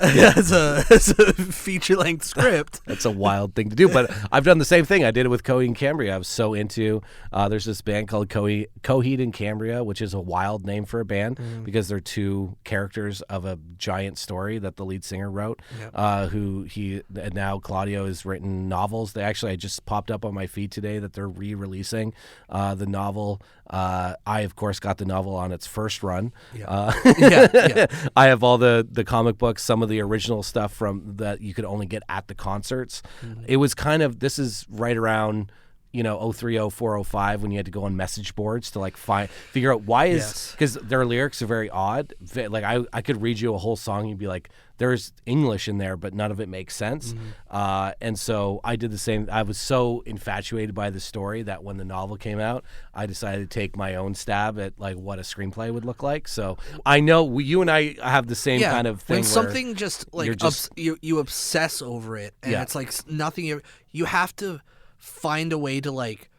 as a feature length script. That's a wild thing to do, but I've done the same thing. I did it with Coheed and Cambria. I was so into. There's this band called Coheed and Cambria, which is a wild name for a band because they're two characters of a giant story that the lead singer wrote. And now Claudio has written novels. I just popped up on my feed today that they're re-releasing the novel. I of course got the novel on its first run. I have all the comic books, some of the original stuff from that you could only get at the concerts. It was kind of, this is right around 03, 04, 05 when you had to go on message boards to like figure out why is, because their lyrics are very odd. Like I could read you a whole song and you'd be like, there's English in there, but none of it makes sense. And so I did the same. I was so infatuated by the story that when the novel came out, I decided to take my own stab at like what a screenplay would look like. So I know you and I have the same kind of thing. When something just like you obsess over it, and it's like nothing. You have to find a way to like,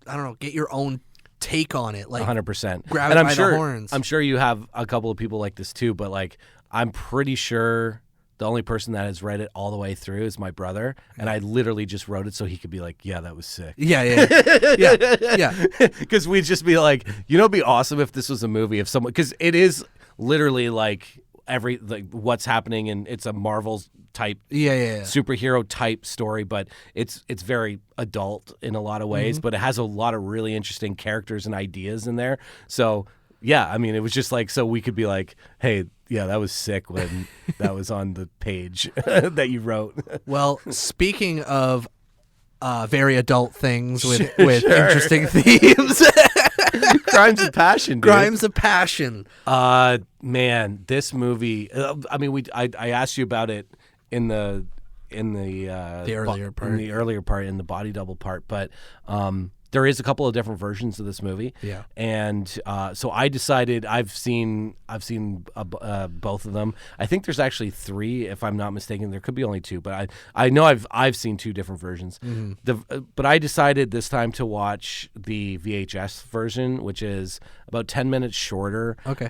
I don't know, get your own take on it, like 100%. Grab it by the horns. I'm sure you have a couple of people like this too, but like I'm pretty sure the only person that has read it all the way through is my brother, and I literally just wrote it so he could be like, yeah, that was sick. Yeah. Because we'd just be like, it'd be awesome if this was a movie, if someone, because it is literally like what's happening, and it's a Marvel type superhero type story, but it's very adult in a lot of ways, but it has a lot of really interesting characters and ideas in there. So yeah, I mean, it was just like, so we could be like, hey, yeah, that was sick when that was on the page that you wrote. Well, speaking of very adult things with interesting themes. Crimes of Passion, dude. Crimes of Passion. Man, this movie. I mean, I asked you about it in the earlier part, in the body double part, but there is a couple of different versions of this movie. Yeah. And so I decided I've seen both of them. I think there's actually 3, if I'm not mistaken. There could be only 2, but I know I've seen 2 different versions. But I decided this time to watch the VHS version, which is about 10 minutes shorter. Okay.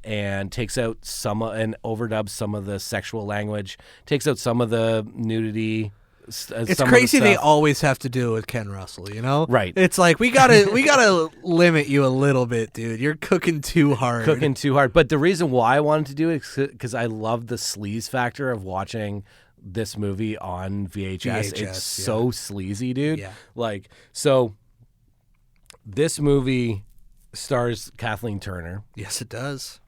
And takes out and overdubs some of the sexual language, takes out some of the nudity. It's crazy they always have to do it with Ken Russell, Right. It's like we gotta limit you a little bit, dude. You're cooking too hard. But the reason why I wanted to do it is because I love the sleaze factor of watching this movie on VHS. It's so sleazy, dude. Yeah. Like, so this movie stars Kathleen Turner. Yes, it does.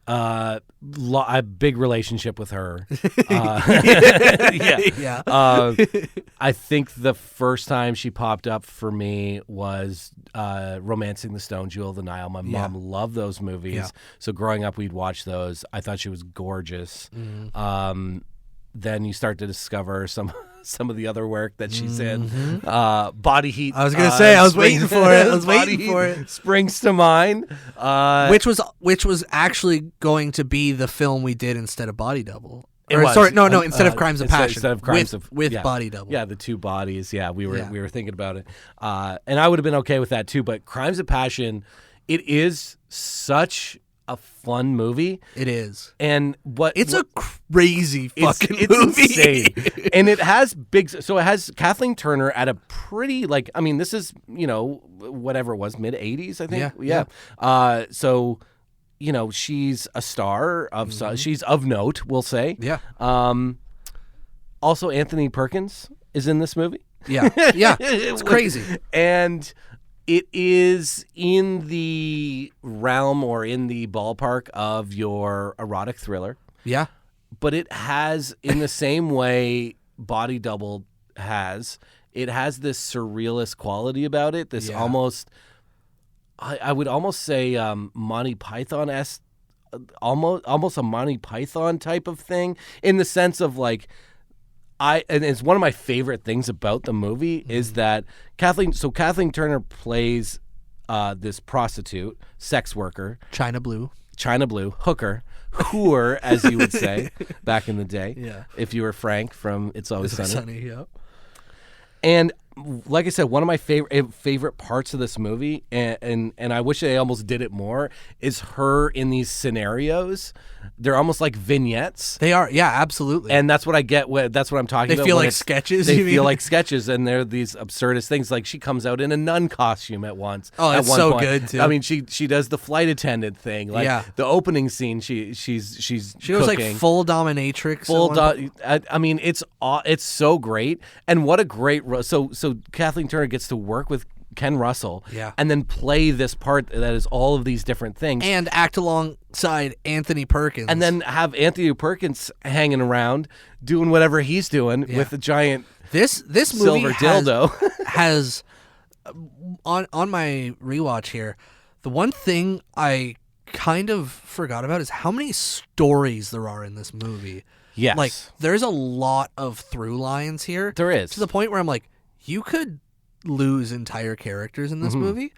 A big relationship with her. I think the first time she popped up for me was Romancing the Stone, Jewel of the Nile. My mom loved those movies, so growing up we'd watch those. I thought she was gorgeous. Then you start to discover some of the other work that she's in. Body Heat. I was gonna say I was waiting for it. Springs to mind. Which was actually going to be the film we did instead of Body Double. Instead of Crimes of Passion. Instead of Crimes with Body Double. Yeah, the two bodies. Yeah, we were thinking about it. And I would have been okay with that too, but Crimes of Passion, it is such a fun movie. It is. And it's a crazy fucking it's movie. Insane. And it has Kathleen Turner at a pretty, like, I mean, this is, whatever it was, mid-80s, I think. Yeah. So, she's a star of she's of note, we'll say. Yeah. Also, Anthony Perkins is in this movie. Yeah. Yeah. It's crazy. And it is in the realm or in the ballpark of your erotic thriller. Yeah. But it has, in the same way Body Double has, it has this surrealist quality about it. This almost, I would almost say Monty Python-esque, almost a Monty Python type of thing, in the sense of like, and it's one of my favorite things about the movie is that Kathleen Turner plays this prostitute, sex worker. China Blue, hooker, as you would say back in the day. Yeah. If you were Frank from It's Always Sunny. Yeah. And like I said, one of my favorite parts of this movie, and I wish they almost did it more, is her in these scenarios. They're almost like vignettes. They are, yeah, absolutely. And that's what I get. That's what I'm talking about. They feel like sketches. They feel like sketches, and they're these absurdist things. Like she comes out in a nun costume at once. Oh, it's so good too. I mean, she does the flight attendant thing. Like the opening scene, she was like full dominatrix. I mean, it's so great, and what a great so Kathleen Turner gets to work with Ken Russell, and then play this part that is all of these different things, and act alongside Anthony Perkins, and then have Anthony Perkins hanging around doing whatever he's doing with a giant this silver movie dildo. has on my rewatch here, the one thing I kind of forgot about is how many stories there are in this movie. Yes, like there's a lot of through lines here. There is, to the point where I'm like, you could lose entire characters in this movie,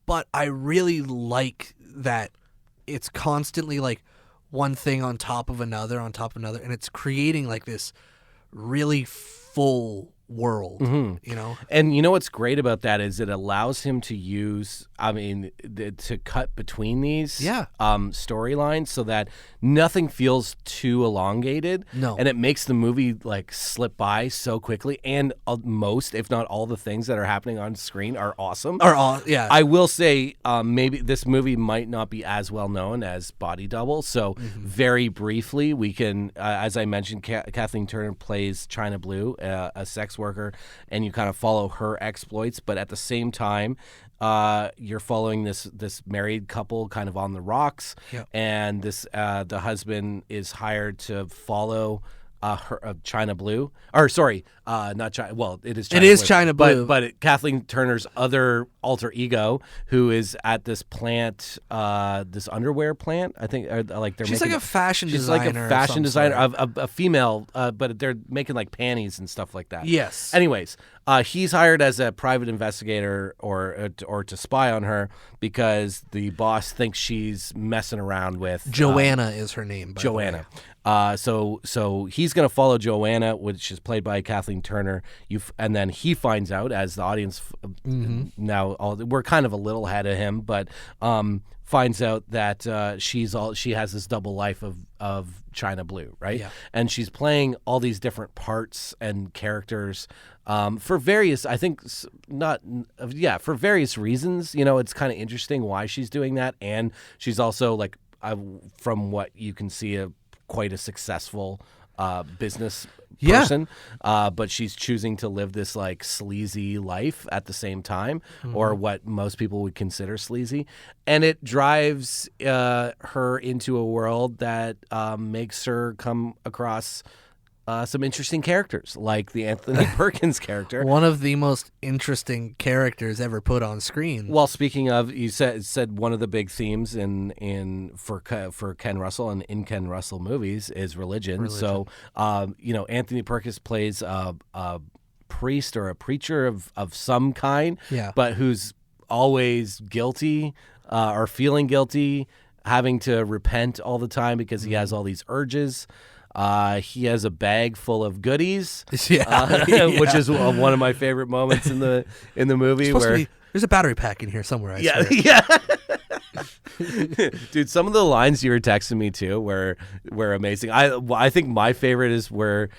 but I really like that it's constantly like one thing on top of another, and it's creating like this really full world, And you know what's great about that is it allows him to use, to cut between these storylines so that nothing feels too elongated. No. And it makes the movie like slip by so quickly, and most, if not all, the things that are happening on screen are awesome. I will say maybe this movie might not be as well known as Body Double, so very briefly we can, as I mentioned, Kathleen Turner plays China Blue, a sex worker, and you kind of follow her exploits, but at the same time you're following this married couple kind of on the rocks, and this the husband is hired to follow China Blue, or sorry, not China. Well, it is. China Blue, but Kathleen Turner's other alter ego, who is at this plant, this underwear plant. I think, she's like a fashion designer. She's like a fashion designer, a female, but they're making like panties and stuff like that. Yes. Anyways, he's hired as a private investigator or to spy on her because the boss thinks she's messing around with Joanna is her name. Joanna. So he's going to follow Joanna, which is played by Kathleen Turner. And then he finds out, as the audience now, we're kind of a little ahead of him, but finds out that she has this double life of China Blue, right? Yeah. And she's playing all these different parts and characters for various, I think, for various reasons. It's kind of interesting why she's doing that, and she's also like, from what you can see, quite a successful business person, but she's choosing to live this like sleazy life at the same time, or what most people would consider sleazy, and it drives her into a world that makes her come across some interesting characters, like the Anthony Perkins character. One of the most interesting characters ever put on screen. Well, speaking of, you said one of the big themes for Ken Russell and in Ken Russell movies is religion. So, Anthony Perkins plays a priest or a preacher of some kind, but who's always guilty or feeling guilty, having to repent all the time because he has all these urges. He has a bag full of goodies, Yeah. which is one of my favorite moments in the movie. There's a battery pack in here somewhere. I swear. Yeah. Dude, some of the lines you were texting me too were amazing. I think my favorite is where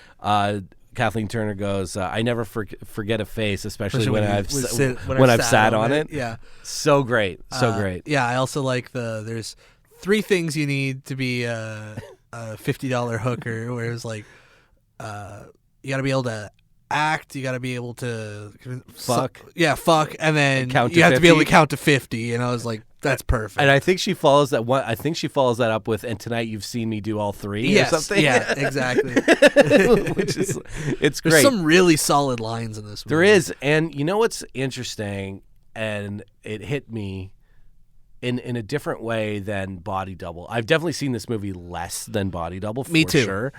Kathleen Turner goes, "I never forget a face, especially when I've sat on it." Yeah, so great, great. Yeah, I also like there's 3 things you need to be a $50 hooker. Where it's like, you got to be able to act, you got to be able to fuck, fuck, and then count you have 50. to be able to count to 50. And I was like, that's perfect. And I think she follows that one. I think she follows that up with, "And tonight you've seen me do all 3 or something." Yeah, exactly. Which is, it's great. There's some really solid lines in this movie. There is, and you know what's interesting, and it hit me in a different way than Body Double. I've definitely seen this movie less than Body Double, for Me too. sure.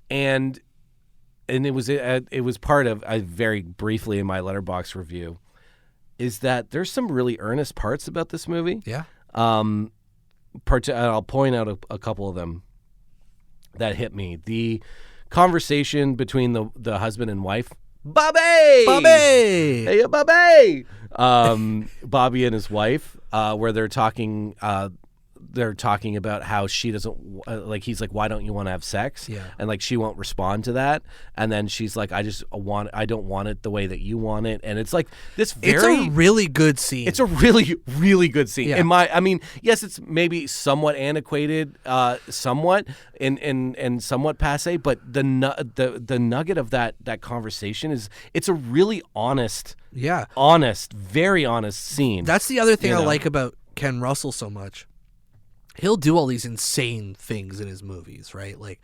And it was part of, very briefly in my Letterboxd review, is that there's some really earnest parts about this movie. Yeah. I'll point out a couple of them that hit me. The conversation between the husband and wife, Bobby, hey Bobby, Bobby and his wife, where they're talking about how she doesn't he's like, "Why don't you want to have sex?" Yeah. And like she won't respond to that, and then she's like, I don't want it the way that you want it." And it's like this It's a really good scene. It's a really, really good scene. Yeah. Yes, it's maybe somewhat antiquated, somewhat and somewhat passe, but the nugget of that conversation is, it's a really honest, very honest scene. That's the other thing I like about Ken Russell so much. He'll do all these insane things in his movies, right? Like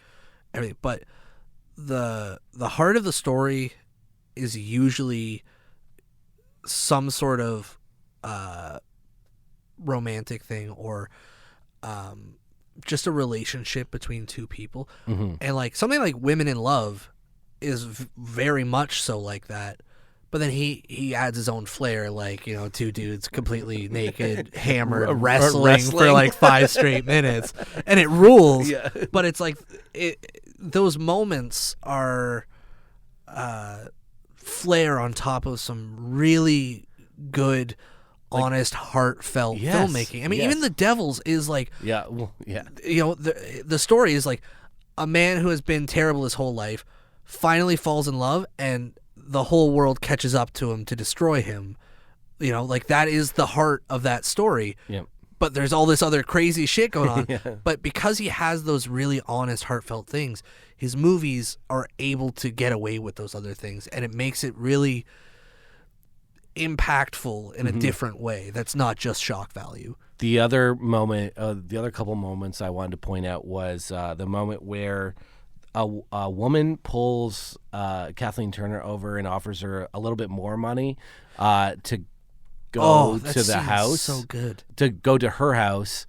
everything, but the heart of the story is usually some sort of romantic thing, or just a relationship between 2 people. Mm-hmm. And like something like Women in Love is very much so like that. But then he adds his own flair, like, 2 dudes completely naked, hammered, wrestling for like 5 straight minutes, and it rules. Yeah. But it's like those moments are flair on top of some really good, honest, heartfelt filmmaking. I mean, even The Devils is like, the story is like a man who has been terrible his whole life finally falls in love, and the whole world catches up to him to destroy him. Like that is the heart of that story. Yeah. But there's all this other crazy shit going on. But because he has those really honest, heartfelt things, his movies are able to get away with those other things, and it makes it really impactful in a different way. That's not just shock value. The other couple moments I wanted to point out was the moment where a woman pulls Kathleen Turner over and offers her a little bit more money to go to the house. So good. To go to her house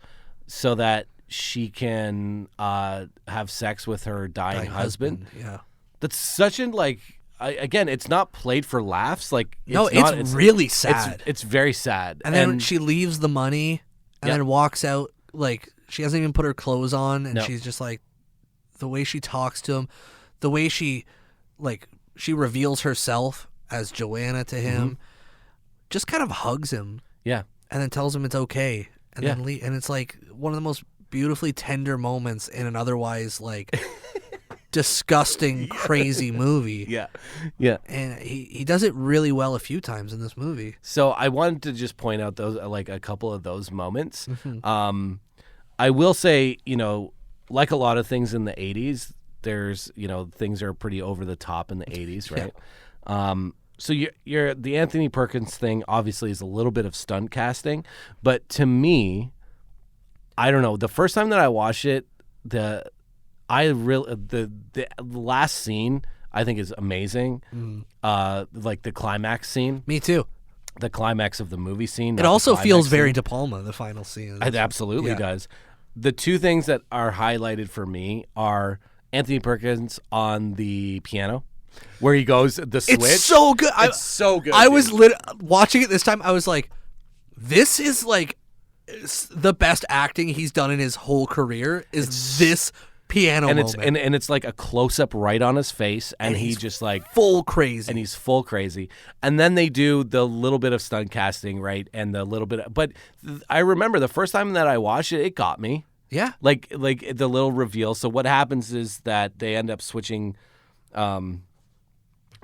so that she can have sex with her dying husband. Yeah. That's such an again, it's not played for laughs. It's really sad. It's very sad. And then she leaves the money and then walks out, like she hasn't even put her clothes on, and she's just like, the way she talks to him, the way she reveals herself as Joanna to him, just kind of hugs him. Yeah. And then tells him it's okay. And then and it's like one of the most beautifully tender moments in an otherwise disgusting, crazy movie. Yeah. Yeah. And he does it really well a few times in this movie. So I wanted to just point out those, a couple of those moments. I will say, like a lot of things in the 80s, there's, things are pretty over the top in the 80s, right? Yeah. So you're the Anthony Perkins thing obviously is a little bit of stunt casting, but to me, I don't know. The first time that I watched it, the last scene I think is amazing. Like the climax scene. Me too. The climax of the movie scene. It also feels very De Palma, the final scene. It absolutely does. The 2 things that are highlighted for me are Anthony Perkins on the piano, where he goes the switch. It's so good. It's so good. I was watching it this time. I was like, this is like the best acting he's done in his whole career. This piano moment. And it's like a close-up right on his face, and he just like full crazy. And he's full crazy. And then they do the little bit of stunt casting, right? And the little bit but I remember the first time that I watched it, it got me. Yeah. Like the little reveal. So what happens is that they end up switching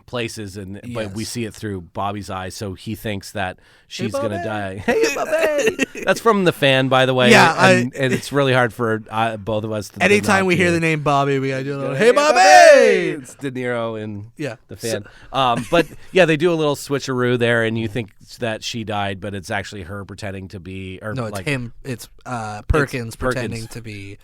places, but we see it through Bobby's eyes, so he thinks that she's gonna die. Hey, Bobby! That's from The Fan, by the way. Yeah, and it's really hard for both of us to. Anytime we hear the name Bobby, we gotta do a little, "Hey, Bobby!" It's De Niro in The Fan. But yeah, they do a little switcheroo there, and you think that she died, but it's actually her pretending to be. Or no, it's like, him. It's Perkins pretending to be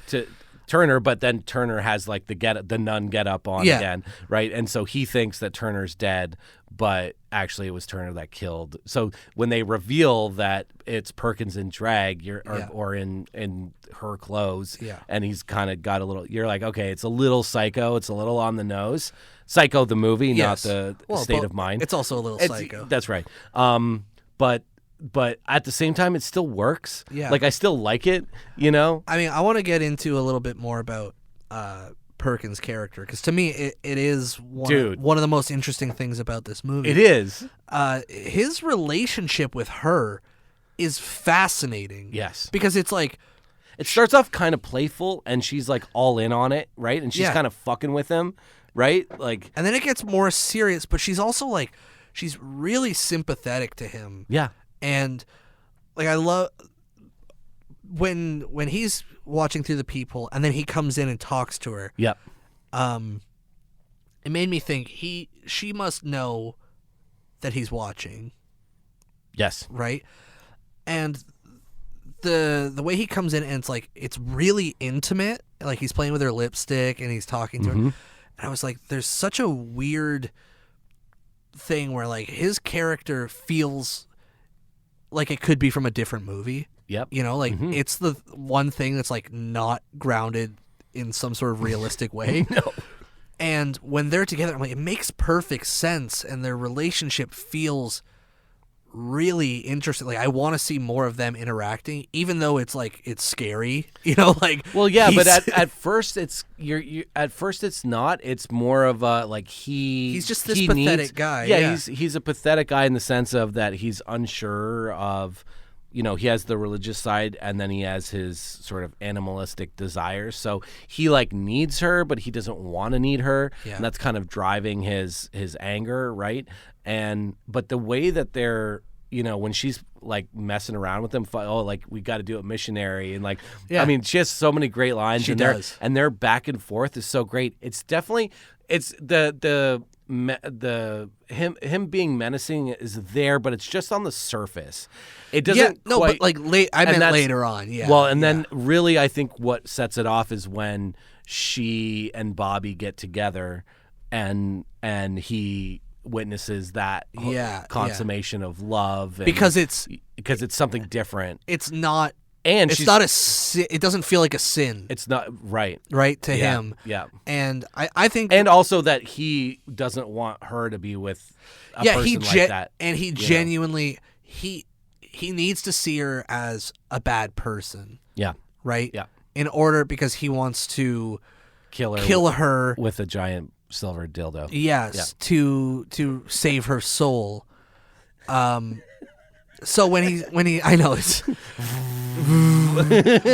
Turner, but then Turner has like the nun get up on again, right? And so he thinks that Turner's dead, but actually it was Turner that killed. So when they reveal that it's Perkins in drag, or in her clothes, and he's kind of got a little, you're like, okay, it's a little Psycho, it's a little on the nose. Psycho the movie, not the state of mind. It's also a little Psycho. That's right. But at the same time, it still works. Yeah. Like, I still like it, you know? I mean, I want to get into a little bit more about Perkins' character, because to me, it is one of the most interesting things about this movie. It is. His relationship with her is fascinating. Yes. Because it's like... It starts off kind of playful, and she's, like, all in on it, right? And she's kind of fucking with him, right? Like... And then it gets more serious, but she's also, like... She's really sympathetic to him. Yeah. And like I love when he's watching through the people and then he comes in and talks to her. Yep. It made me think she must know that he's watching. Yes. Right? And the way he comes in and it's like it's really intimate. Like he's playing with her lipstick and he's talking to her. And I was like, there's such a weird thing where like his character feels like it could be from a different movie. Yep. You know, like it's the one thing that's like not grounded in some sort of realistic way. No. And when they're together, I'm like, it makes perfect sense, and their relationship feels really interesting. Like I want to see more of them interacting, even though it's like it's scary. You know, like well, yeah, but at first it's at first it's not. It's more of a like he's just this pathetic guy. Yeah, he's a pathetic guy in the sense of that he's unsure of. You know, he has the religious side and then he has his sort of animalistic desires. So he like needs her, but he doesn't want to need her. Yeah. And that's kind of driving his anger, right? But the way that they're, you know, when she's like messing around with him, like we got to do it missionary. And like, I mean, she has so many great lines. She does. And their back and forth is so great. It's definitely, it's him being menacing is there, but it's just on the surface. It doesn't but like I meant later on. Yeah. Well, and then really, I think what sets it off is when she and Bobby get together, and he witnesses that consummation of love, and because it's something different. It's not. And it's not a sin. It doesn't feel like a sin. It's not right to him. Yeah. And I think, and also that he doesn't want her to be with a person like that. And he genuinely he needs to see her as a bad person. Yeah. Right. Yeah. In order, because he wants to kill her with a giant silver dildo. Yes. Yeah. To save her soul. So when he I know it's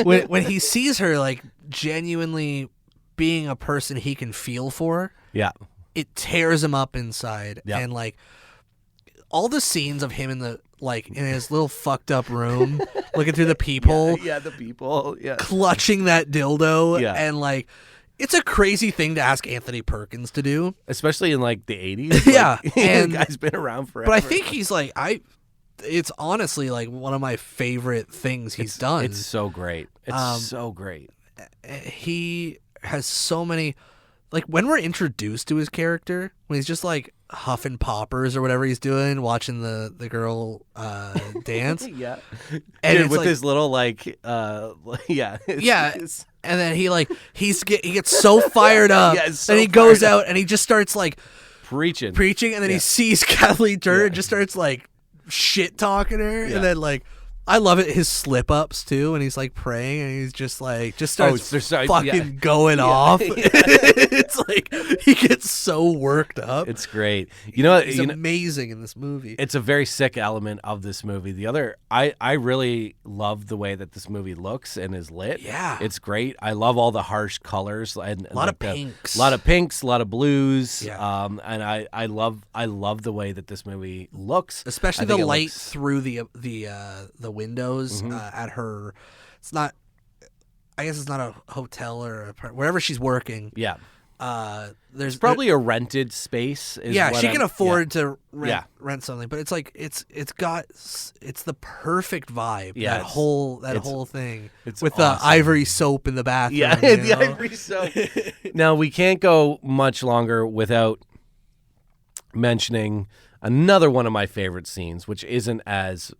when he sees her like genuinely being a person he can feel for, it tears him up inside. And like all the scenes of him in his little fucked up room looking through the people, the people, clutching that dildo, and like it's a crazy thing to ask Anthony Perkins to do, especially in like the 80s. And the guy's been around forever. But I think he's like it's honestly like one of my favorite things he's done. It's so great. It's so great. He has so many, like when we're introduced to his character, when he's just like huffing poppers or whatever he's doing, watching the girl dance. And it's with like, his little and then he gets so fired up, and he goes out and he just starts like preaching, and then he sees Kathleen Turner and just starts like shit talking her, and then like I love it. His slip ups too, and he's like praying, and he's just starts fucking going off. It's like he gets so worked up. It's great. You know, he's amazing in this movie. It's a very sick element of this movie. The other, I really love the way that this movie looks and is lit. Yeah, it's great. I love all the harsh colors and a lot of pinks, a lot of blues. Yeah. And I love the way that this movie looks, especially the light through the windows at her. It's not. I guess it's not a hotel or wherever she's working. Yeah. There's probably a rented space. She can afford to rent something, but it's like it's the perfect vibe. Yeah, that whole thing with awesome. The ivory soap in the bathroom. Yeah, the ivory soap. Now we can't go much longer without mentioning another one of my favorite scenes, which isn't as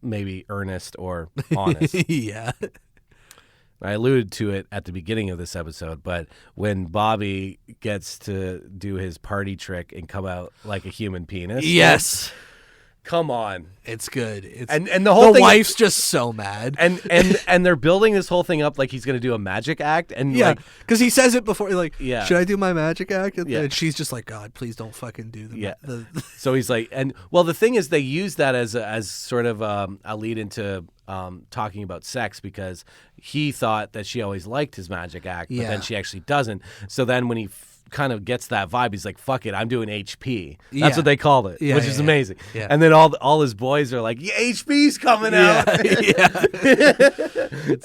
maybe earnest or honest. Yeah. I alluded to it at the beginning of this episode, but when Bobby gets to do his party trick and come out like a human penis. Yes. Come on. It's good. And the whole thing, wife's just so mad. And they're building this whole thing up like he's going to do a magic act. And because he says it before, like, yeah. Should I do my magic act? And she's just like, God, please don't fucking do the So he's like, and well, the thing is they use that as sort of a lead into talking about sex, because he thought that she always liked his magic act, but then she actually doesn't. So then when he kind of gets that vibe, he's like, fuck it, I'm doing HP. That's what they called it, which is amazing. Yeah. And then all his boys are like, HP's coming out.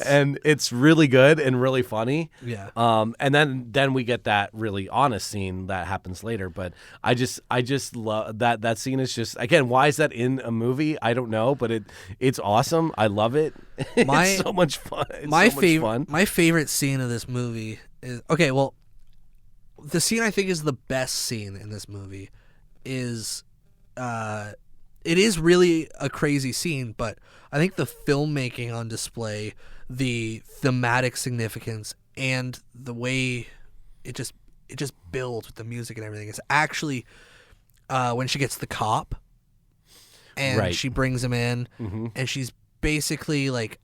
And it's really good and really funny. Yeah. And then we get that really honest scene that happens later. But I just love that scene. Is just, again, why is that in a movie? I don't know, but it's awesome. I love it. It's so much fun. My favorite scene of this movie is the scene I think is the best scene in this movie is it is really a crazy scene, but I think the filmmaking on display, the thematic significance, and the way it just builds with the music and everything is actually when she gets the cop and she brings him in and she's basically like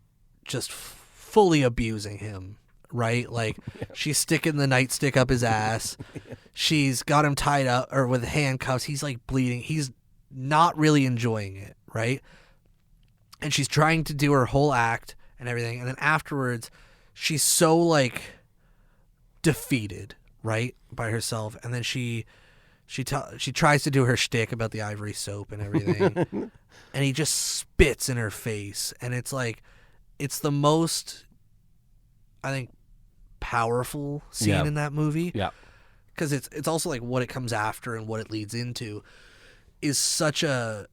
just fully abusing him. Right? Like, she's sticking the nightstick up his ass. She's got him tied up or with handcuffs. He's like bleeding. He's not really enjoying it, right? And she's trying to do her whole act and everything. And then afterwards, she's so like defeated, right, by herself. And then she tries to do her shtick about the ivory soap and everything. And he just spits in her face. And it's like, it's the most, I think, powerful scene in that movie. Yeah. Because it's also like what it comes after and what it leads into is such a,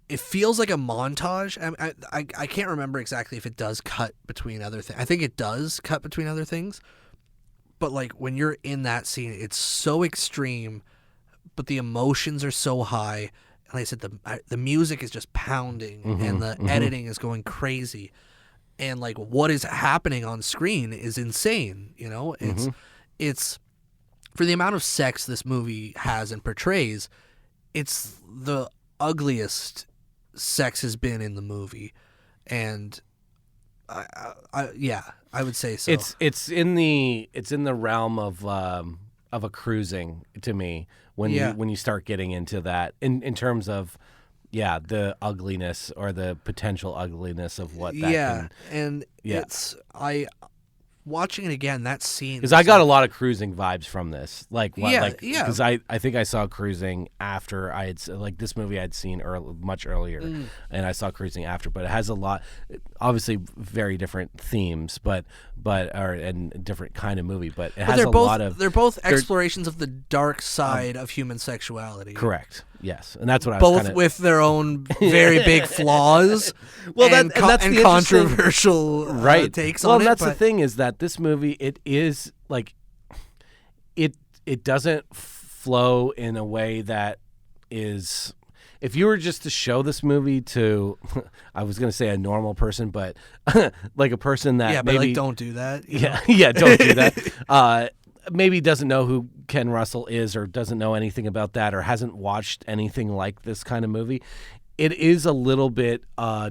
it feels like a montage. I can't remember exactly if it does cut between other things. I think it does cut between other things. But like when you're in that scene, it's so extreme, but the emotions are so high. And like I said, the music is just pounding and the editing is going crazy. And like what is happening on screen is insane, you know? It's for the amount of sex this movie has and portrays, it's the ugliest sex has been in the movie. And I would say so. It's in the realm of a cruising to me when you start getting into that in terms of the ugliness or the potential ugliness of what that can. And it's watching it again, that scene, because I got a lot of Cruising vibes from this, because I think I saw Cruising after I had, like, this movie I'd seen much earlier, and I saw Cruising after, but it has a lot, obviously very different themes, and different kind of movie, but it has a lot of. They're both explorations of the dark side of human sexuality. Correct. Yes, and that's what I was both with their own very big flaws. Well, that's the controversial takes on it. Well, that's the thing, is that this movie, it is like it doesn't flow in a way that is. If you were just to show this movie to, I was going to say a normal person, but like a person that maybe, but like, don't do that. Don't do that. Maybe doesn't know who Ken Russell is, or doesn't know anything about that, or hasn't watched anything like this kind of movie. it is a little bit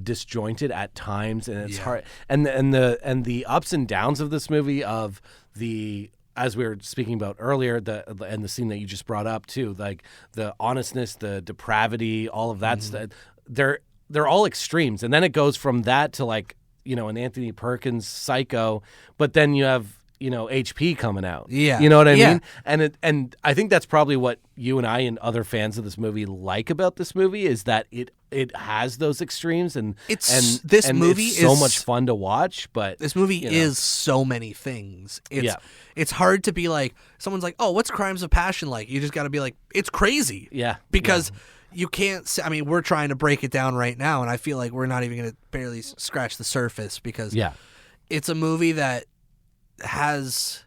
disjointed at times, and it's hard. And the ups and downs of this movie, of the, as we were speaking about earlier, and the scene that you just brought up too, like the honestness, the depravity, all of that stuff. They're all extremes, and then it goes from that to like, you know, an Anthony Perkins Psycho, but then you have, you know, HP coming out. Yeah. You know what I mean? And I think that's probably what you and I and other fans of this movie like about this movie, is that it has those extremes, and this movie is so is much fun to watch. But this movie is so many things. It's hard to be like, someone's like, oh, what's Crimes of Passion like? You just got to be like, it's crazy. Yeah. Because you can't say, I mean, we're trying to break it down right now, and I feel like we're not even going to barely scratch the surface, because it's a movie that has,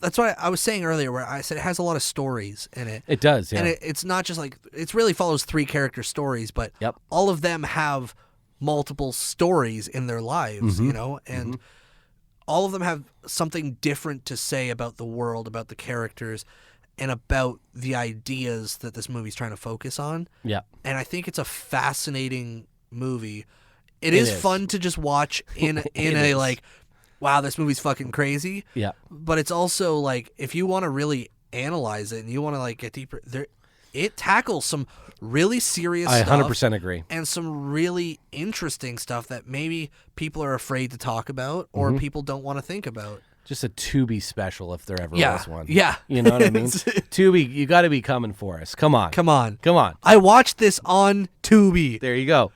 that's what I was saying earlier, where I said it has a lot of stories in it. It does, yeah. And it's not just like, it really follows 3 character stories, but all of them have multiple stories in their lives, you know, and all of them have something different to say about the world, about the characters, and about the ideas that this movie's trying to focus on. Yeah. And I think it's a fascinating movie. It is fun to just watch in a like, wow, this movie's fucking crazy. Yeah. But it's also like, if you want to really analyze it and you want to like get deeper, it tackles some really serious stuff. I 100% agree. And some really interesting stuff that maybe people are afraid to talk about, or people don't want to think about. Just a Tubi special, if there ever was one. Yeah. You know what I mean? Tubi, you got to be coming for us. Come on. Come on. Come on. I watched this on Tubi. There you go.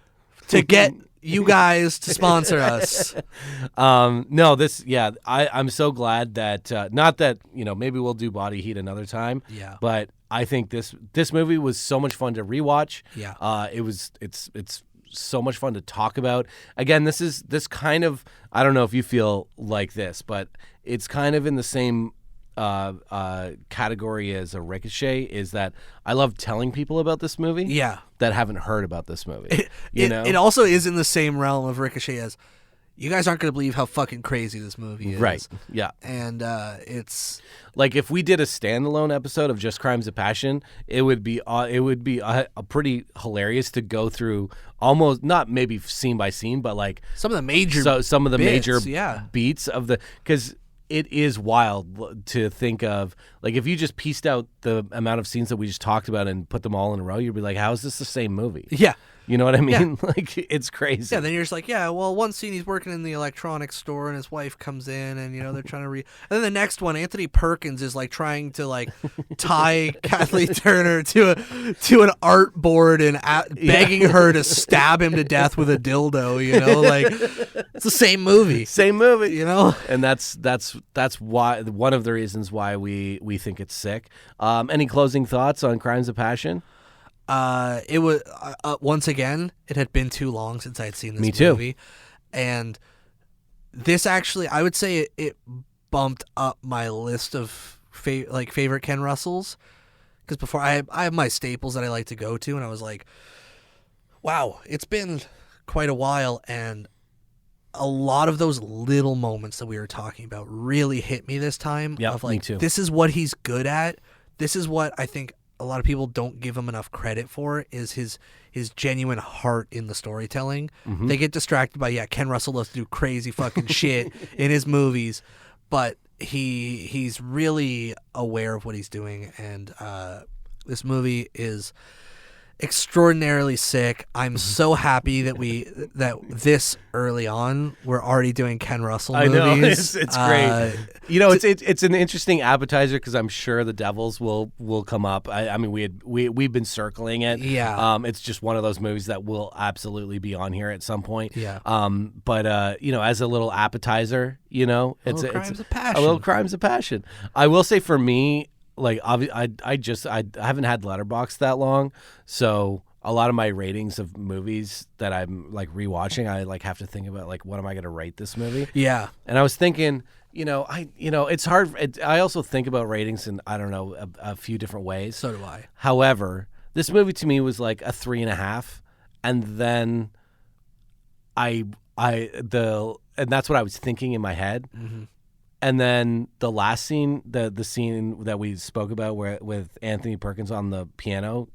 To get you guys to sponsor us. No, this, I'm so glad that, not that, you know, maybe we'll do Body Heat another time. Yeah. But I think this movie was so much fun to rewatch. Yeah. It's so much fun to talk about. Again, this kind of, I don't know if you feel like this, but it's kind of in the same category as a Ricochet, is that I love telling people about this movie that haven't heard about this movie. It also is in the same realm of Ricochet as, you guys aren't going to believe how fucking crazy this movie is. Right. Yeah. And it's like, if we did a standalone episode of just Crimes of Passion, it would be a pretty hilarious to go through, almost not maybe scene by scene, but like some of the major beats of the, because it is wild to think of, like, if you just pieced out the amount of scenes that we just talked about and put them all in a row, you'd be like, how is this the same movie? Yeah. You know what I mean? Yeah. Like, it's crazy. Yeah, then you're just like, yeah, well, one scene he's working in the electronics store and his wife comes in and, you know, they're trying to and then the next one, Anthony Perkins is like trying to like tie Kathleen Turner to an art board and begging her to stab him to death with a dildo, you know? Like, it's the same movie. Same movie. You know? And that's why, one of the reasons why we think it's sick. Any closing thoughts on Crimes of Passion? It was once again, it had been too long since I had seen this movie. And this actually, I would say it bumped up my list of favorite Ken Russells, because before I have my staples that I like to go to, and I was like, wow, it's been quite a while, and a lot of those little moments that we were talking about really hit me this time. Yeah, of like, me too. This is what he's good at. This is what I think a lot of people don't give him enough credit for, is his genuine heart in the storytelling. They get distracted by, Ken Russell loves to do crazy fucking shit in his movies, but he's really aware of what he's doing, and this movie is extraordinarily sick. I'm so happy that this early on we're already doing Ken Russell movies. I know, it's great. You know, it's an interesting appetizer, because I'm sure the Devils will come up. I mean, we've been circling it. Yeah. It's just one of those movies that will absolutely be on here at some point. Yeah. But you know, as a little appetizer, you know, it's a little Crimes of Passion. I will say, for me, like, I haven't had Letterboxd that long, so a lot of my ratings of movies that I'm like rewatching, I like have to think about, like, what am I going to rate this movie? Yeah. And I was thinking, it's hard. I also think about ratings in, I don't know, a few different ways. So do I. However, this movie to me was like a 3.5, and then and that's what I was thinking in my head. Mm-hmm. And then the last scene, the scene that we spoke about with Anthony Perkins on the piano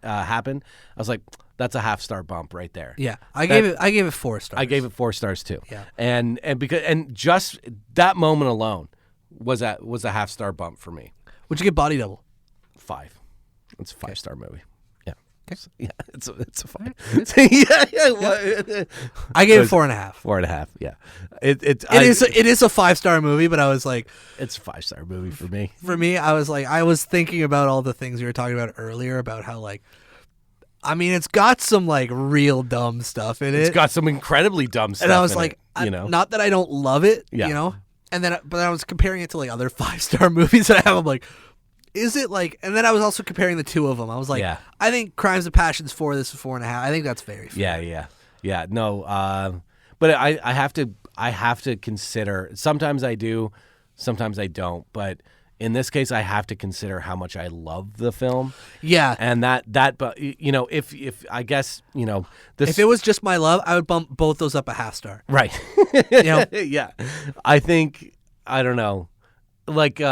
happened. I was like, That's a half-star bump right there. Yeah, I gave it 4 stars. I gave it 4 stars too. Yeah. And just that moment alone was a half-star bump for me. Would you give Body Double? 5. It's a 5-star movie. Yeah. Okay. Yeah, it's a 5. yeah. I gave it 4.5. 4.5. Yeah. It is a 5-star movie, but I was like, it's a 5-star movie for me. For me, I was thinking about all the things we were talking about earlier about how like, I mean, it's got some like real dumb stuff in it. It's got some incredibly dumb stuff. And I was in like, it, you know, not that I don't love it, Yeah. you know. And then, but I was comparing it to like other 5-star movies that I have. I'm like, is it like? And then I was also comparing the two of them. I was like, Yeah. I think Crimes and Passions 4. This is 4.5. I think that's very fair. Yeah. No, but I have to consider. Sometimes I do, sometimes I don't. But in this case, I have to consider how much I love the film. Yeah. And but you know, if I guess, you know, this, If it was just my love, I would bump both those up a half-star. right. You know? Yeah. I think, I don't know, like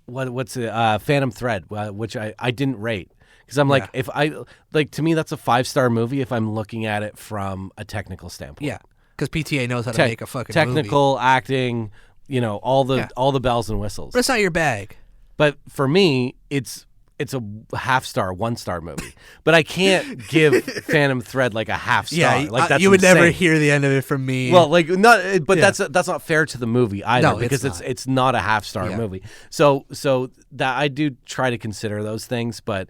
what's it? Phantom Thread, which I didn't rate. Because I'm like, if I like, to me, that's a 5-star movie if I'm looking at it from a technical standpoint. Yeah. Because PTA knows how to make a fucking technical movie. acting, you know, all the bells and whistles. But it's not your bag. But for me, it's a half-star, 1-star movie. But I can't give Phantom Thread like a half-star. Yeah, like that's you would never insane. hear the end of it from me. Well, like not, but that's not fair to the movie either, No, because it's not a half-star movie. So that I do try to consider those things, but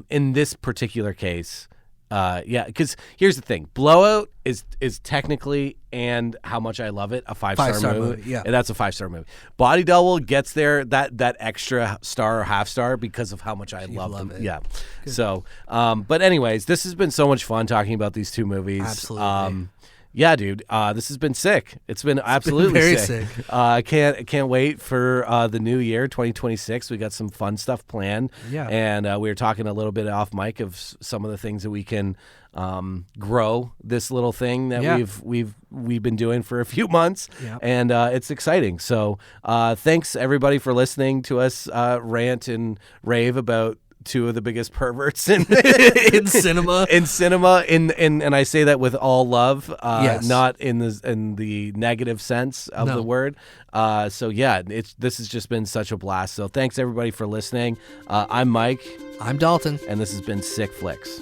in this particular case, because here's the thing: Blowout is technically, and how much I love it, a 5-star movie. Yeah, and that's a 5-star movie. Body Double gets there that extra star or half-star because of how much I love them. it. Yeah. Good. So, but anyways, this has been so much fun talking about these two movies. Absolutely. Yeah, dude, this has been sick. It's been absolutely very sick. sick. I can't wait for the new year, 2026. We got some fun stuff planned. Yeah. And we were talking a little bit off mic of some of the things that we can grow this little thing that we've been doing for a few months. Yeah. And it's exciting. So thanks everybody for listening to us rant and rave about two of the biggest perverts in cinema. And I say that with all love, Yes. not in the negative sense of the word. So yeah, this has just been such a blast. So thanks everybody for listening. I'm Mike, I'm Dalton. and this has been Sick Flicks.